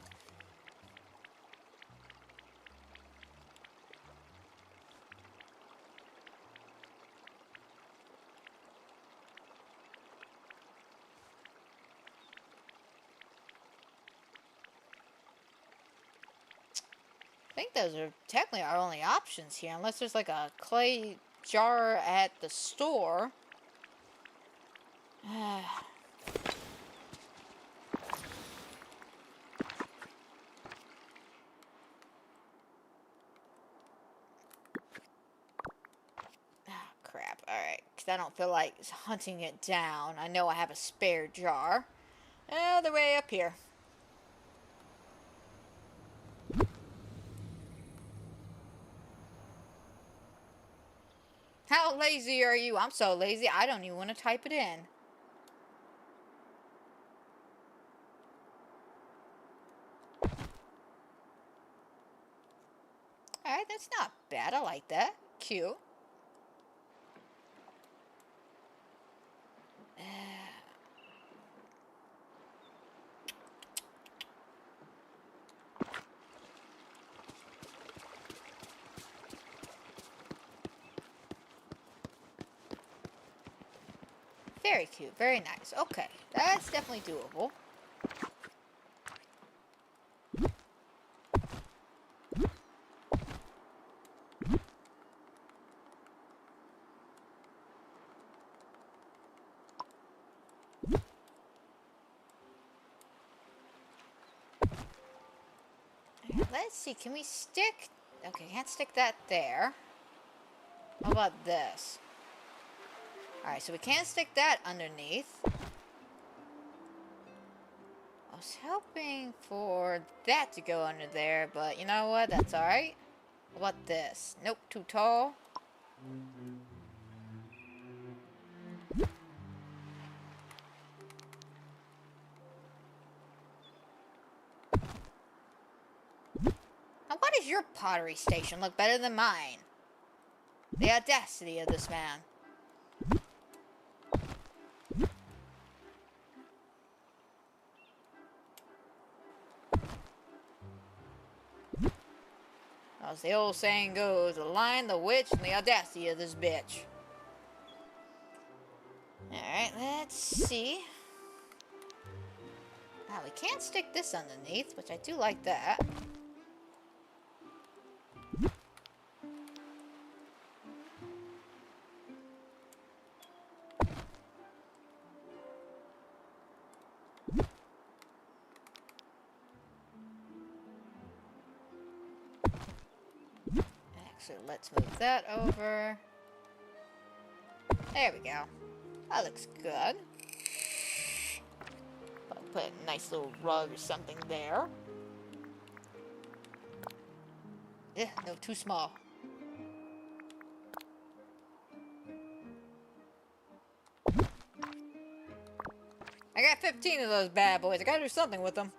I think those are technically our only options here, unless there's like a clay jar at the store. Crap. Alright, because I don't feel like hunting it down. I know I have a spare jar. The way up here. How lazy are you? I'm so lazy, I don't even want to type it in. Alright, that's not bad. I like that. Cute. Very cute. Very nice. Okay. That's definitely doable. Let's see. Can we stick... Okay, can't stick that there. How about this? Alright, so we can't stick that underneath. I was hoping for that to go under there, but you know what? That's alright. How about this? Nope, too tall. Now, why does your pottery station look better than mine? The audacity of this man. As the old saying goes, the lion, the witch, and the audacity of this bitch. Alright, let's see. Now, we can't stick this underneath, which I do like that. Actually, let's move that over. There we go. That looks good. I'll put a nice little rug or something there. Yeah, no, too small. I got 15 of those bad boys. I gotta do something with them.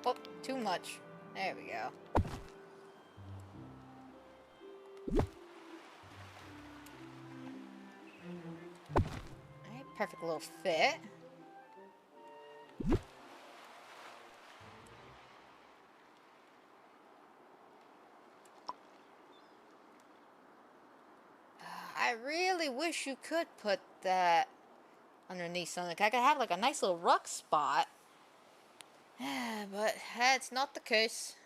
Oh, too much. There we go. Alright, perfect little fit. I really wish you could put that underneath something. I could have like a nice little ruck spot. But that's not the case.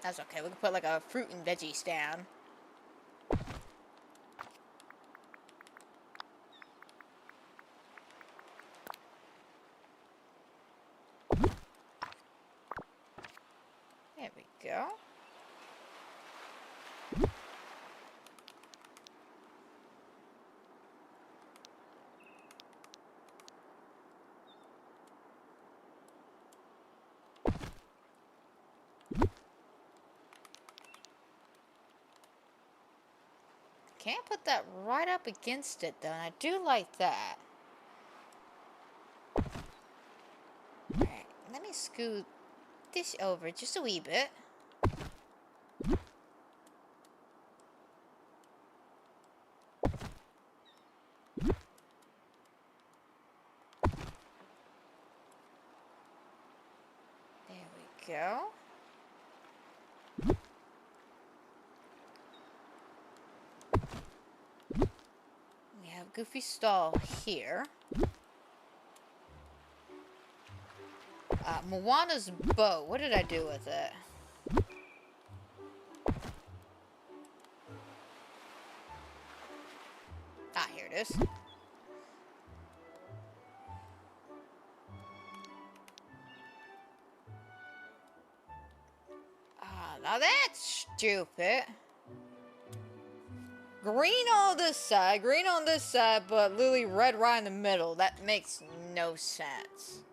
That's okay. We can put like a fruit and veggie stand. There we go. Can't put that right up against it though, and I do like that. Alright, let me scoot this over just a wee bit. go. We have Goofy Stall here. Moana's boat. What did I do with it? Ah, here it is. Ah, now that's stupid. Green on this side, green on this side, but Lily red right in the middle. That makes no sense.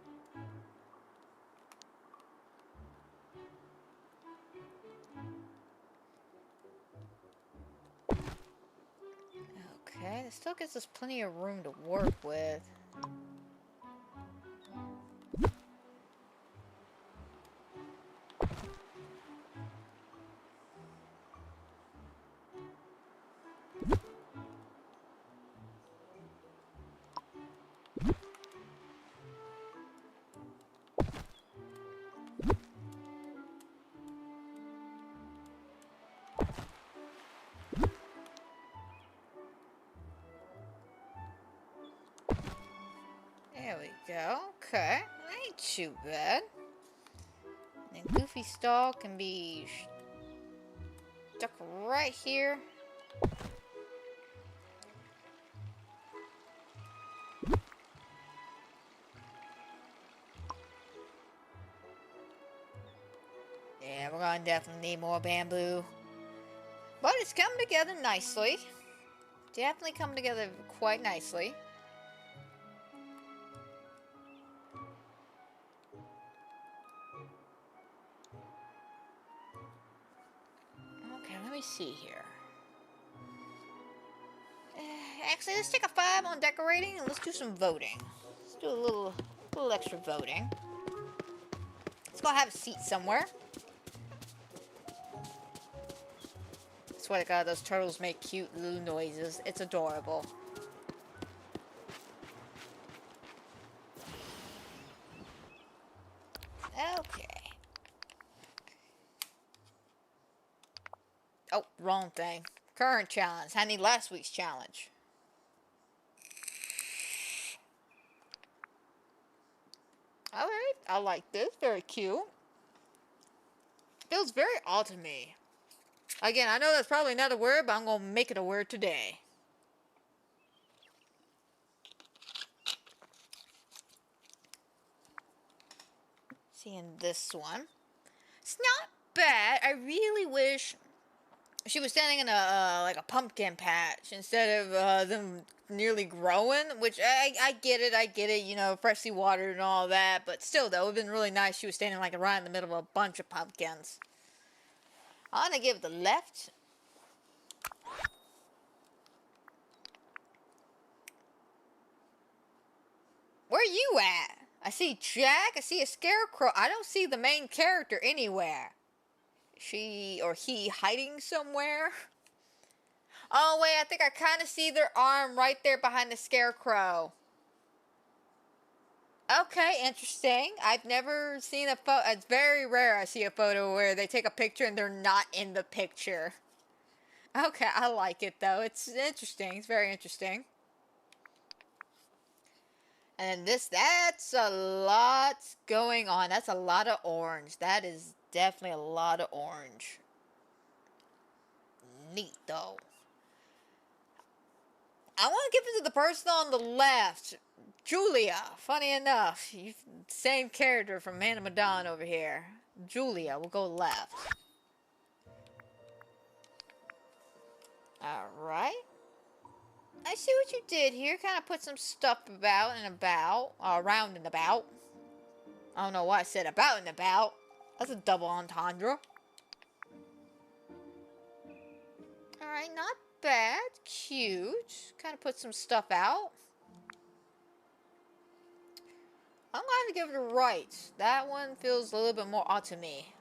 Okay, this still gives us plenty of room to work with. There we go. Okay, ain't too bad. And Goofy Stall can be stuck right here. Yeah, we're gonna definitely need more bamboo. But it's coming together nicely. Definitely coming together quite nicely. Okay, let me see here. Actually, let's take a 5 on decorating and let's do some voting. Let's do a little extra voting. Let's go have a seat somewhere. I swear to God, those turtles make cute little noises. It's adorable. Okay. Oh, wrong thing. Current challenge. I need last week's challenge. Alright, I like this. Very cute. Feels very odd to me. Again, I know that's probably not a word, but I'm going to make it a word today. Seeing this one. It's not bad. I really wish she was standing in a like a pumpkin patch instead of them nearly growing, which I get it, you know, freshly watered and all that, but still though, it would have been really nice she was standing like right in the middle of a bunch of pumpkins. I'm gonna give the left. Where you at? I see Jack, I see a scarecrow. I don't see the main character anywhere. She or he hiding somewhere? Oh wait, I think I kind of see their arm right there behind the scarecrow. Okay, interesting. I've never seen a photo. It's very rare I see a photo where they take a picture and they're not in the picture. Okay, I like it though. It's interesting. It's very interesting. And that's a lot going on. That's a lot of orange. That is definitely a lot of orange. Neat though. I want to give it to the person on the left. Julia. Funny enough. Same character from Hannah Madonna over here. Julia. We'll go left. Alright. I see what you did here. Kind of put some stuff about and about. Around and about. I don't know why I said about and about. That's a double entendre. Alright, not bad. Cute. Kind of put some stuff out. I'm going to give it a right. That one feels a little bit more odd to me.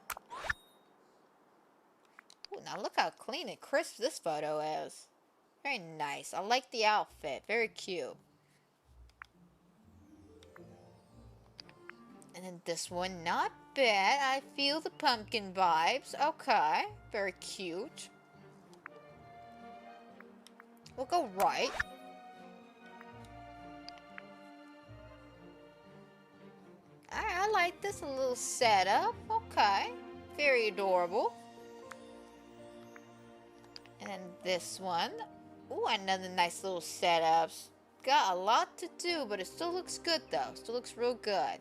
Ooh, now look how clean and crisp this photo is. Very nice. I like the outfit. Very cute. And then this one, not bad. I feel the pumpkin vibes. Okay, very cute. We'll go right. Alright, I like this, a little setup. Okay, very adorable. And then this one. Ooh, another nice little setups. Got a lot to do, but it still looks good though. Still looks real good.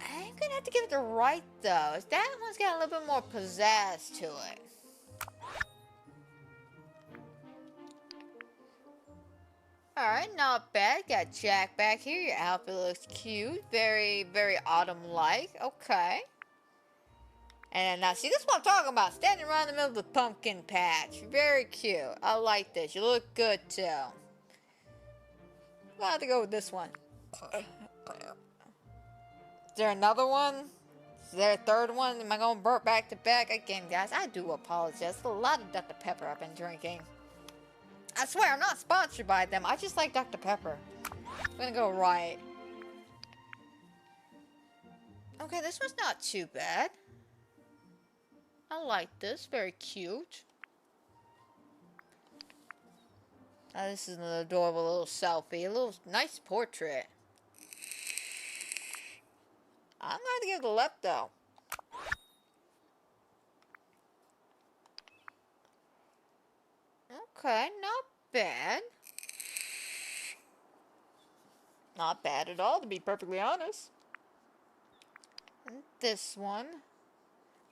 I'm gonna have to give it the right though. That one's got a little bit more pizzazz to it. Alright, not bad. Got Jack back here. Your outfit looks cute. Very, very autumn-like. Okay. And now, see, this is what I'm talking about. Standing around the middle of the pumpkin patch. Very cute. I like this. You look good, too. I'll have to go with this one. Is there another one? Is there a third one? Am I going to burp back to back again, guys? I do apologize. There's a lot of Dr. Pepper I've been drinking. I swear, I'm not sponsored by them. I just like Dr. Pepper. I'm going to go right. Okay, this one's not too bad. I like this. Very cute. Now, this is an adorable little selfie. A little nice portrait. I'm going to give it the left, though. Okay, not bad. Not bad at all, to be perfectly honest. And this one.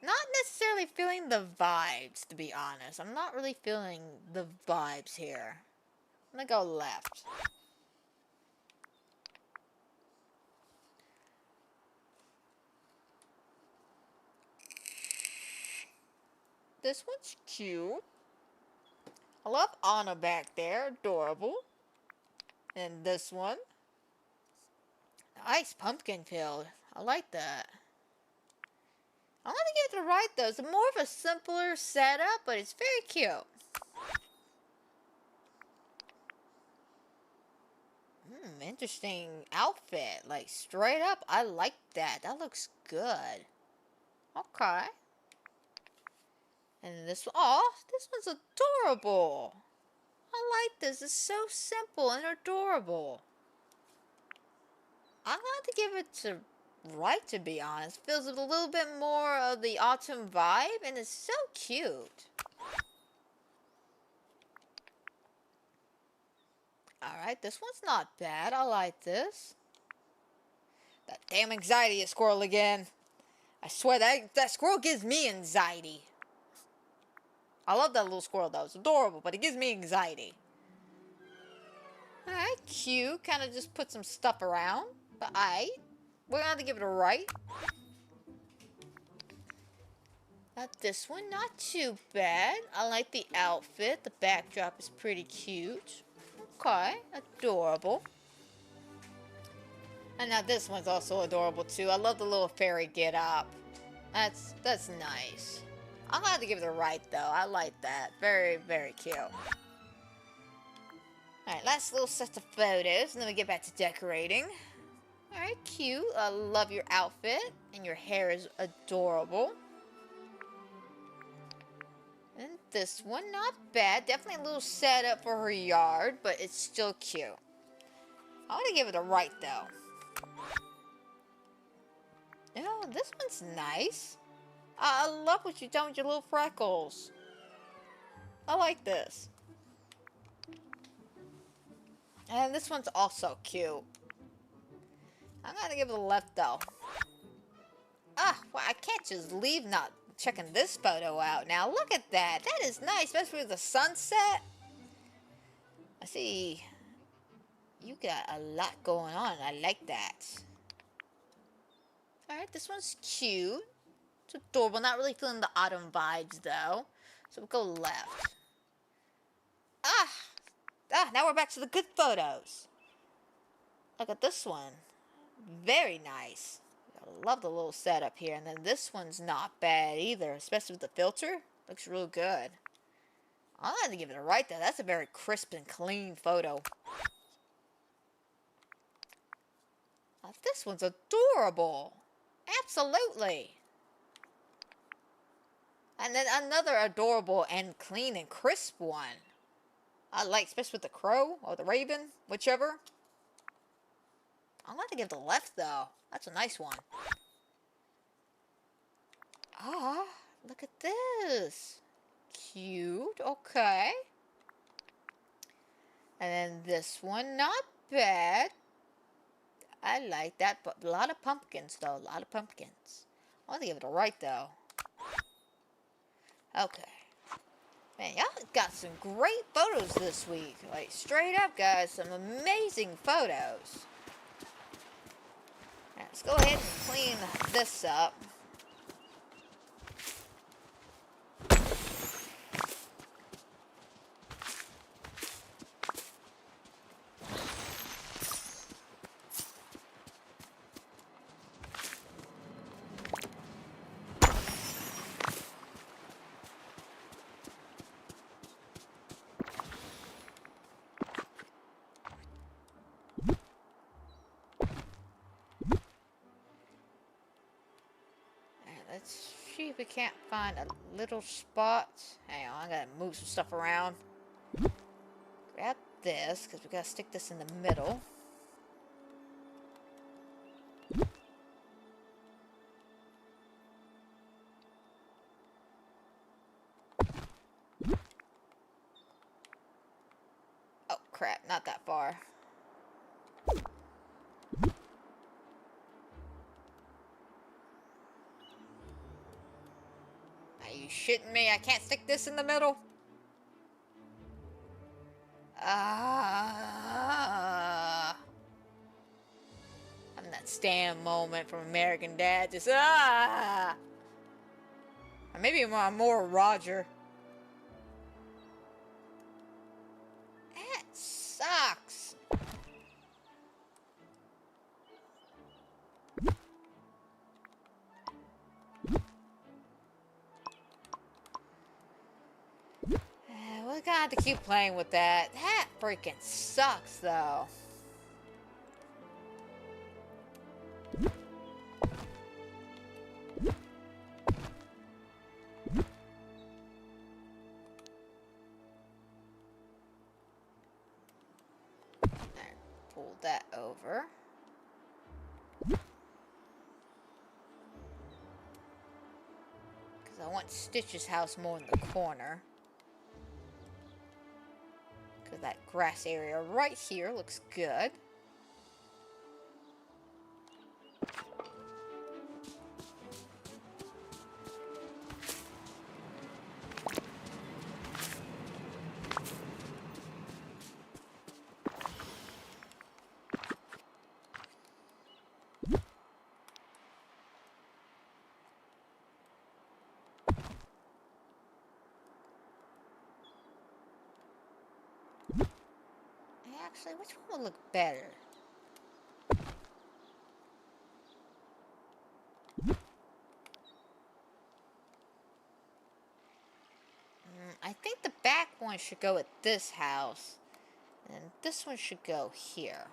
Not necessarily feeling the vibes, to be honest. I'm not really feeling the vibes here. I'm gonna go left. This one's cute. I love Anna back there. Adorable. And this one. Nice pumpkin filled. I like that. I'm gonna give it the right though. It's more of a simpler setup, but it's very cute. Interesting outfit. Like straight up, I like that. That looks good. Okay. And this one, oh, this one's adorable. I like this. It's so simple and adorable. I'm going to give it to right, to be honest. Feels a little bit more of the autumn vibe, and it's so cute. Alright, this one's not bad. I like this. That damn anxiety squirrel again. I swear, that squirrel gives me anxiety. I love that little squirrel, though. It's adorable, but it gives me anxiety. Alright, cute. Kind of just put some stuff around. But we're going to have to give it a right. Not this one. Not too bad. I like the outfit. The backdrop is pretty cute. Okay. Adorable. And now this one's also adorable, too. I love the little fairy get up. That's nice. I'm going to have to give it a right, though. I like that. Very, very cute. Alright, last little set of photos, and then we get back to decorating. Alright, cute. I love your outfit, and your hair is adorable. And this one, not bad. Definitely a little setup for her yard, but it's still cute. I want to give it a right, though. Oh, this one's nice. I love what you've done with your little freckles. I like this. And this one's also cute. I'm gonna give it a left though. Ah, well, I can't just leave not checking this photo out. Now look at that. That is nice, especially with the sunset. I see you got a lot going on. I like that. Alright, this one's cute. It's adorable. Not really feeling the autumn vibes though. So we'll go left. Now we're back to the good photos. Look at this one. Very nice. I love the little setup here. And then this one's not bad either, especially with the filter. Looks real good. I'm going to give it a right there. That's a very crisp and clean photo. This one's adorable. Absolutely. And then another adorable and clean and crisp one. I like, especially with the crow or the raven, whichever. I'm going to give the left though. That's a nice one. Ah, look at this. Cute. Okay. And then this one, not bad. I like that, but a lot of pumpkins though. A lot of pumpkins. I want to give it a right though. Okay. Man, y'all got some great photos this week. Like, straight up, guys, some amazing photos. Now, let's go ahead and clean this up. Let's see if we can't find a little spot. Hang on, I gotta move some stuff around. Grab this, because we gotta stick this in the middle. Oh, crap, not that far. Are you shitting me? I can't stick this in the middle? Having that Stan moment from American Dad. Just, Or maybe more Roger. That sucks. We're gonna have to keep playing with that. That freaking sucks, though. Pull that over. Because I want Stitch's house more in the corner. Because that grass area right here looks good. Actually, which one will look better? I think the back one should go at this house. And this one should go here.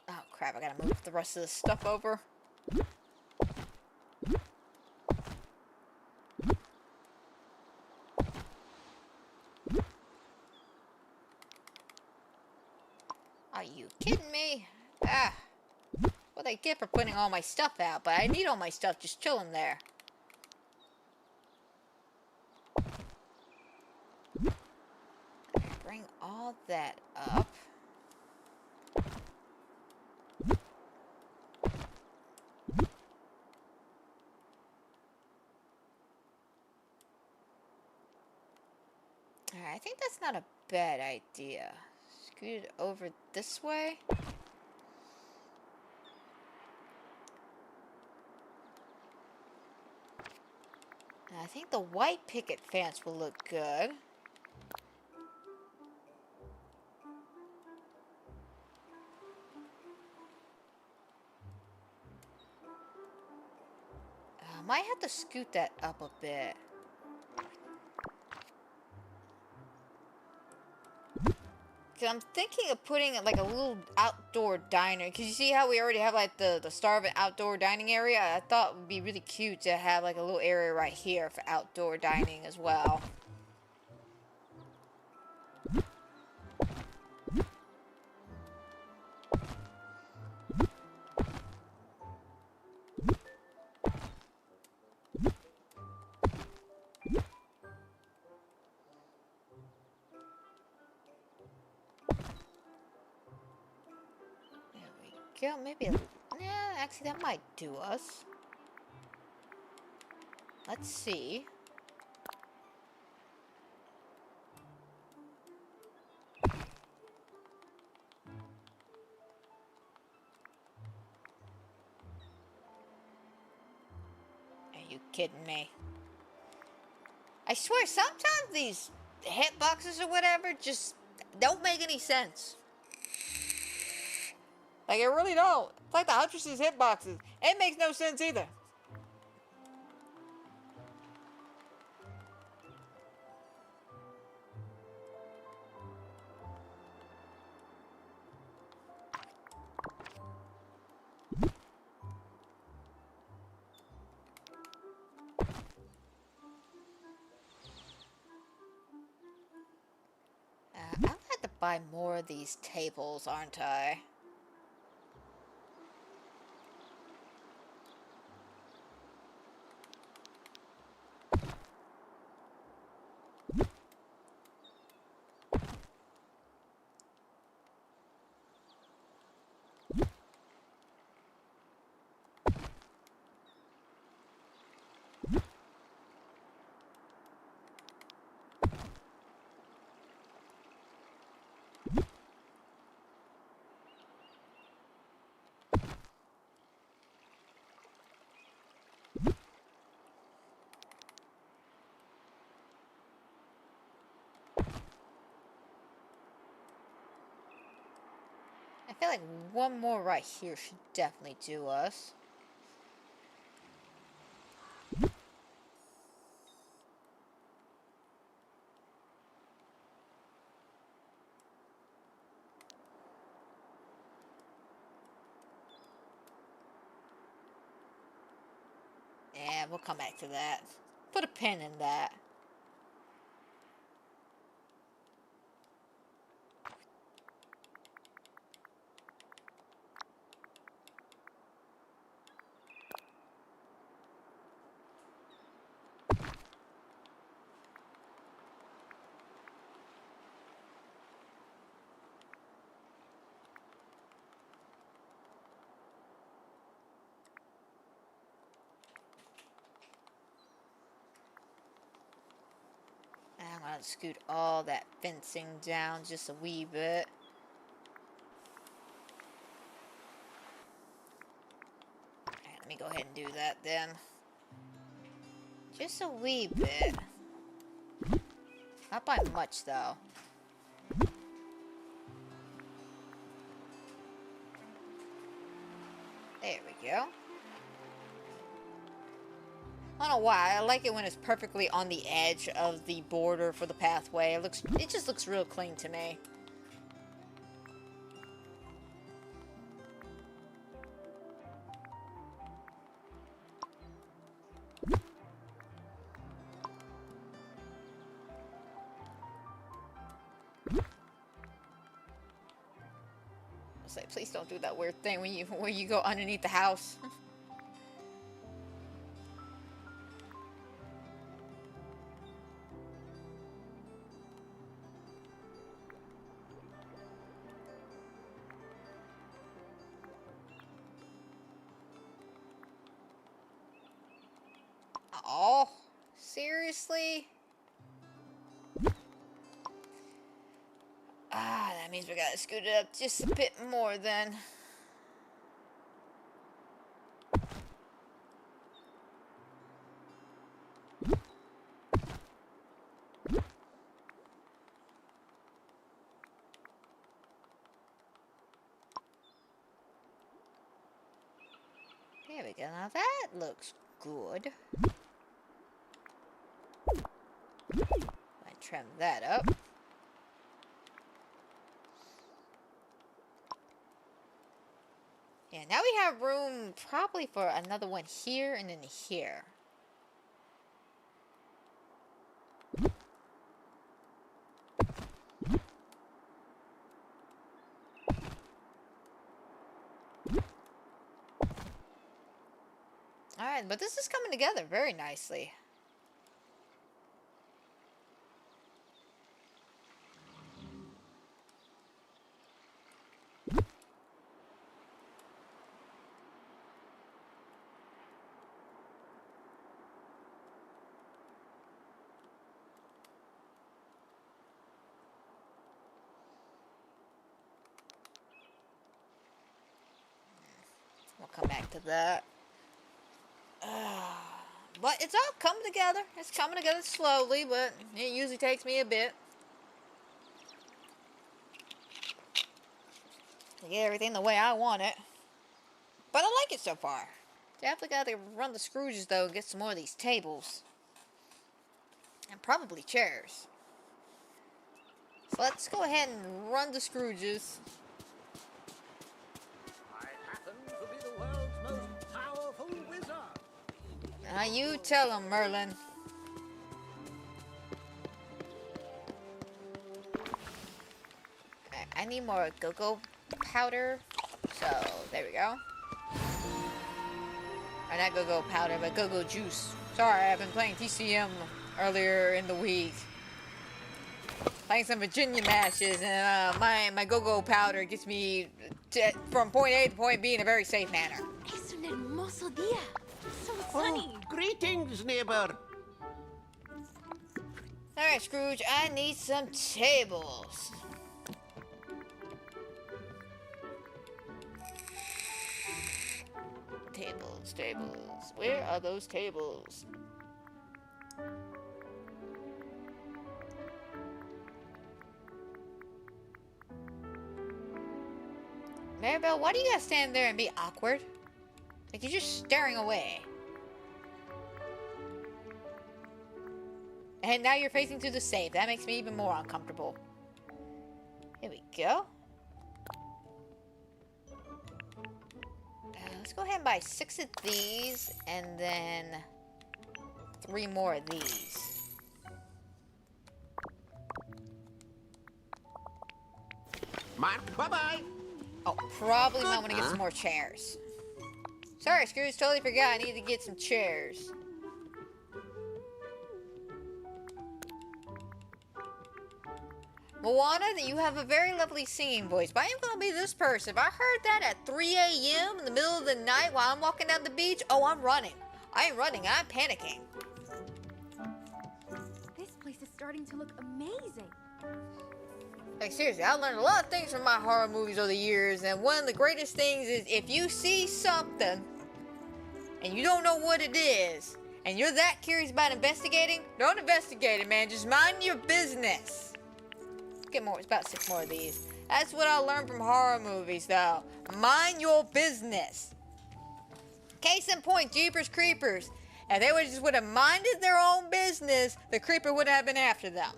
Oh crap, I gotta move the rest of this stuff over. Are you kidding me? What I get for putting all my stuff out, but I need all my stuff just chilling there. Bring all that up. Alright, I think that's not a bad idea. Scoot it over this way. And I think the white picket fence will look good. might have to scoot that up a bit. Cause I'm thinking of putting like a little outdoor diner. Cause you see how we already have like the start of an outdoor dining area? I thought it would be really cute to have like a little area right here for outdoor dining as well. There we go. Maybe yeah, actually that might do us. Let's see. Are you kidding me? I swear, sometimes these hitboxes or whatever just don't make any sense. Like, it really don't. It's like the Huntress's hitboxes. It makes no sense either. I'm gonna have to buy more of these tables, aren't I? I feel like one more right here should definitely do us. Yeah, we'll come back to that. Put a pin in that. I'm gonna scoot all that fencing down just a wee bit. Alright, let me go ahead and do that then. Just a wee bit. Not by much though. There we go. I don't know why. I like it when it's perfectly on the edge of the border for the pathway. It just looks real clean to me. I was like, please don't do that weird thing when you go underneath the house. Oh, seriously? Ah, that means we gotta scoot it up just a bit more then. There we go. Now that looks good. I trim that up. Yeah, now we have room probably for another one here and then here. Alright, but this is coming together very nicely. We'll come back to that. But it's all coming together. It's coming together slowly, but it usually takes me a bit to get everything the way I want it. But I like it so far. Definitely got to run the Scrooges though and get some more of these tables. And probably chairs. So let's go ahead and run the Scrooges. I happen to be the world's most powerful wizard. Now you tell him, Merlin. Okay, I need more go-go powder. So, there we go. Or not go-go powder, but go-go juice. Sorry, I've been playing TCM earlier in the week. Playing some Virginia matches, and my go-go powder gets me from point A to point B in a very safe manner. Es un hermoso día. So sunny. Oh, greetings, neighbor. Alright, Scrooge, I need some tables. Tables, tables. Where are those tables? Maribel, why do you guys stand there and be awkward? Like you're just staring away. And now you're facing through the safe. That makes me even more uncomfortable. Here we go. Let's go ahead and buy 6 of these and then 3 more of these. Mark, bye-bye. Oh, probably might want to get some more chairs. Sorry, Scrooge, totally forgot. I need to get some chairs. Moana, you have a very lovely singing voice, but I am going to be this person. If I heard that at 3 a.m. in the middle of the night while I'm walking down the beach, oh, I'm running. I ain't running, I'm panicking. This place is starting to look amazing. Like, seriously, I learned a lot of things from my horror movies over the years, and one of the greatest things is if you see something and you don't know what it is, and you're that curious about investigating, don't investigate it, man. Just mind your business. Get more. It's about 6 more of these. That's what I learned from horror movies, though. Mind your business. Case in point, Jeepers Creepers. If they would have minded their own business, the creeper would have been after them.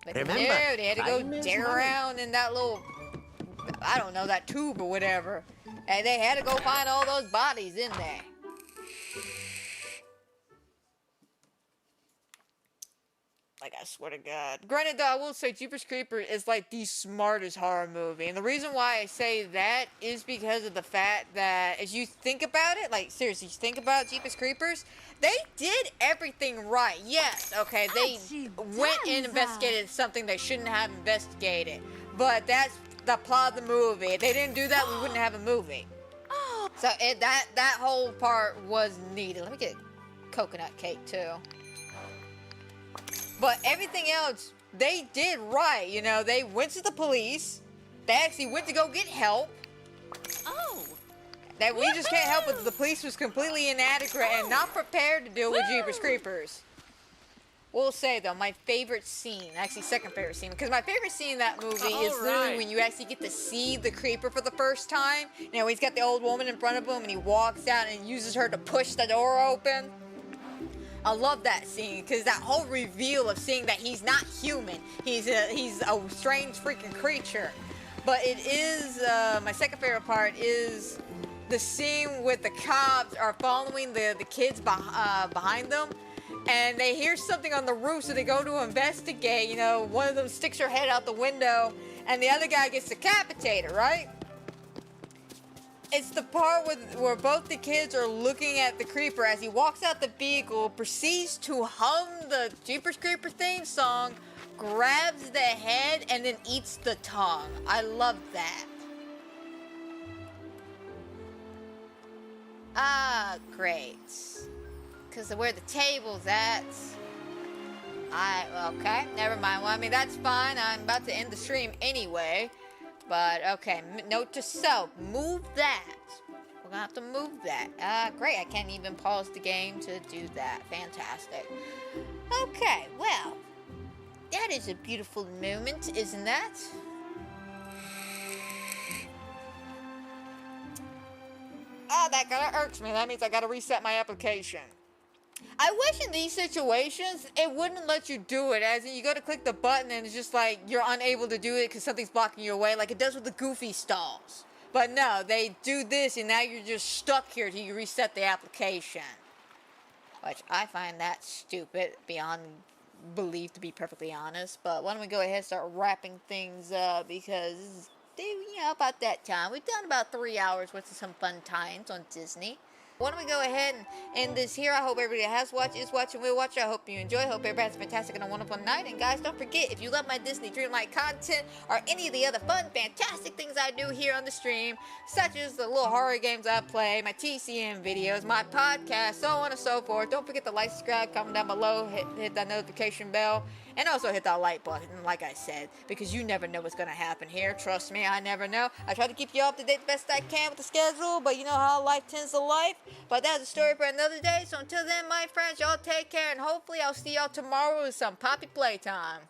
But Remember, no, they had to go time is dig money. around in that little, I don't know, that tube or whatever. And they had to go find all those bodies in there. Like, I swear to God. Granted, though, I will say Jeepers Creepers is like the smartest horror movie. And the reason why I say that is because of the fact that as you think about it, like, seriously, you think about Jeepers Creepers, they did everything right. Yes, okay, they went and investigated something they shouldn't have investigated. But that's the plot of the movie. If they didn't do that, we wouldn't have a movie. So that whole part was needed. Let me get coconut cake, too. But everything else, they did right. You know, they went to the police. They actually went to go get help. Oh. That we just can't help it. The police was completely inadequate and not prepared to deal with Jeepers Creepers. Will say though, my favorite scene, actually second favorite scene, because my favorite scene in that movie is literally when you actually get to see the creeper for the first time. You know, he's got the old woman in front of him and he walks out and uses her to push the door open. I love that scene because that whole reveal of seeing that he's not human, he's a strange freaking creature. But it is my second favorite part is the scene with the cops are following the kids behind them. And they hear something on the roof, so they go to investigate. You know, one of them sticks her head out the window, and the other guy gets decapitated, right? It's the part where both the kids are looking at the creeper as he walks out the vehicle, proceeds to hum the Jeepers Creepers theme song, grabs the head, and then eats the tongue. I love that. Ah, great. Because of where the table's at. Okay, never mind. Well, I mean, that's fine. I'm about to end the stream anyway. But, okay, note to self. Move that. We're gonna have to move that. Great. I can't even pause the game to do that. Fantastic. Okay, well. That is a beautiful moment, isn't that? That kind of irks me. That means I gotta reset my application. I wish in these situations, it wouldn't let you do it. As in, you go to click the button and it's just like, you're unable to do it because something's blocking your way, like it does with the Goofy stalls. But no, they do this and now you're just stuck here till you reset the application. Which I find that stupid, beyond belief, to be perfectly honest. But why don't we go ahead and start wrapping things up, because, you know, about that time. We've done about 3 hours worth of some fun times on Disney. Why don't we go ahead and end this here? I hope everybody that has watched, is watching, will watch. I hope you enjoy. I hope everybody has a fantastic and a wonderful night. And guys, don't forget, if you love my Disney Dreamlight content or any of the other fun, fantastic things I do here on the stream, such as the little horror games I play, my TCM videos, my podcast, so on and so forth, don't forget to like, subscribe, comment down below, hit that notification bell, and also hit that like button, like I said, because you never know what's going to happen here. Trust me, I never know. I try to keep you up to date the best I can with the schedule, but you know how life tends to life. But that's a story for another day. So until then, my friends, y'all take care, and hopefully I'll see y'all tomorrow with some Poppy Playtime.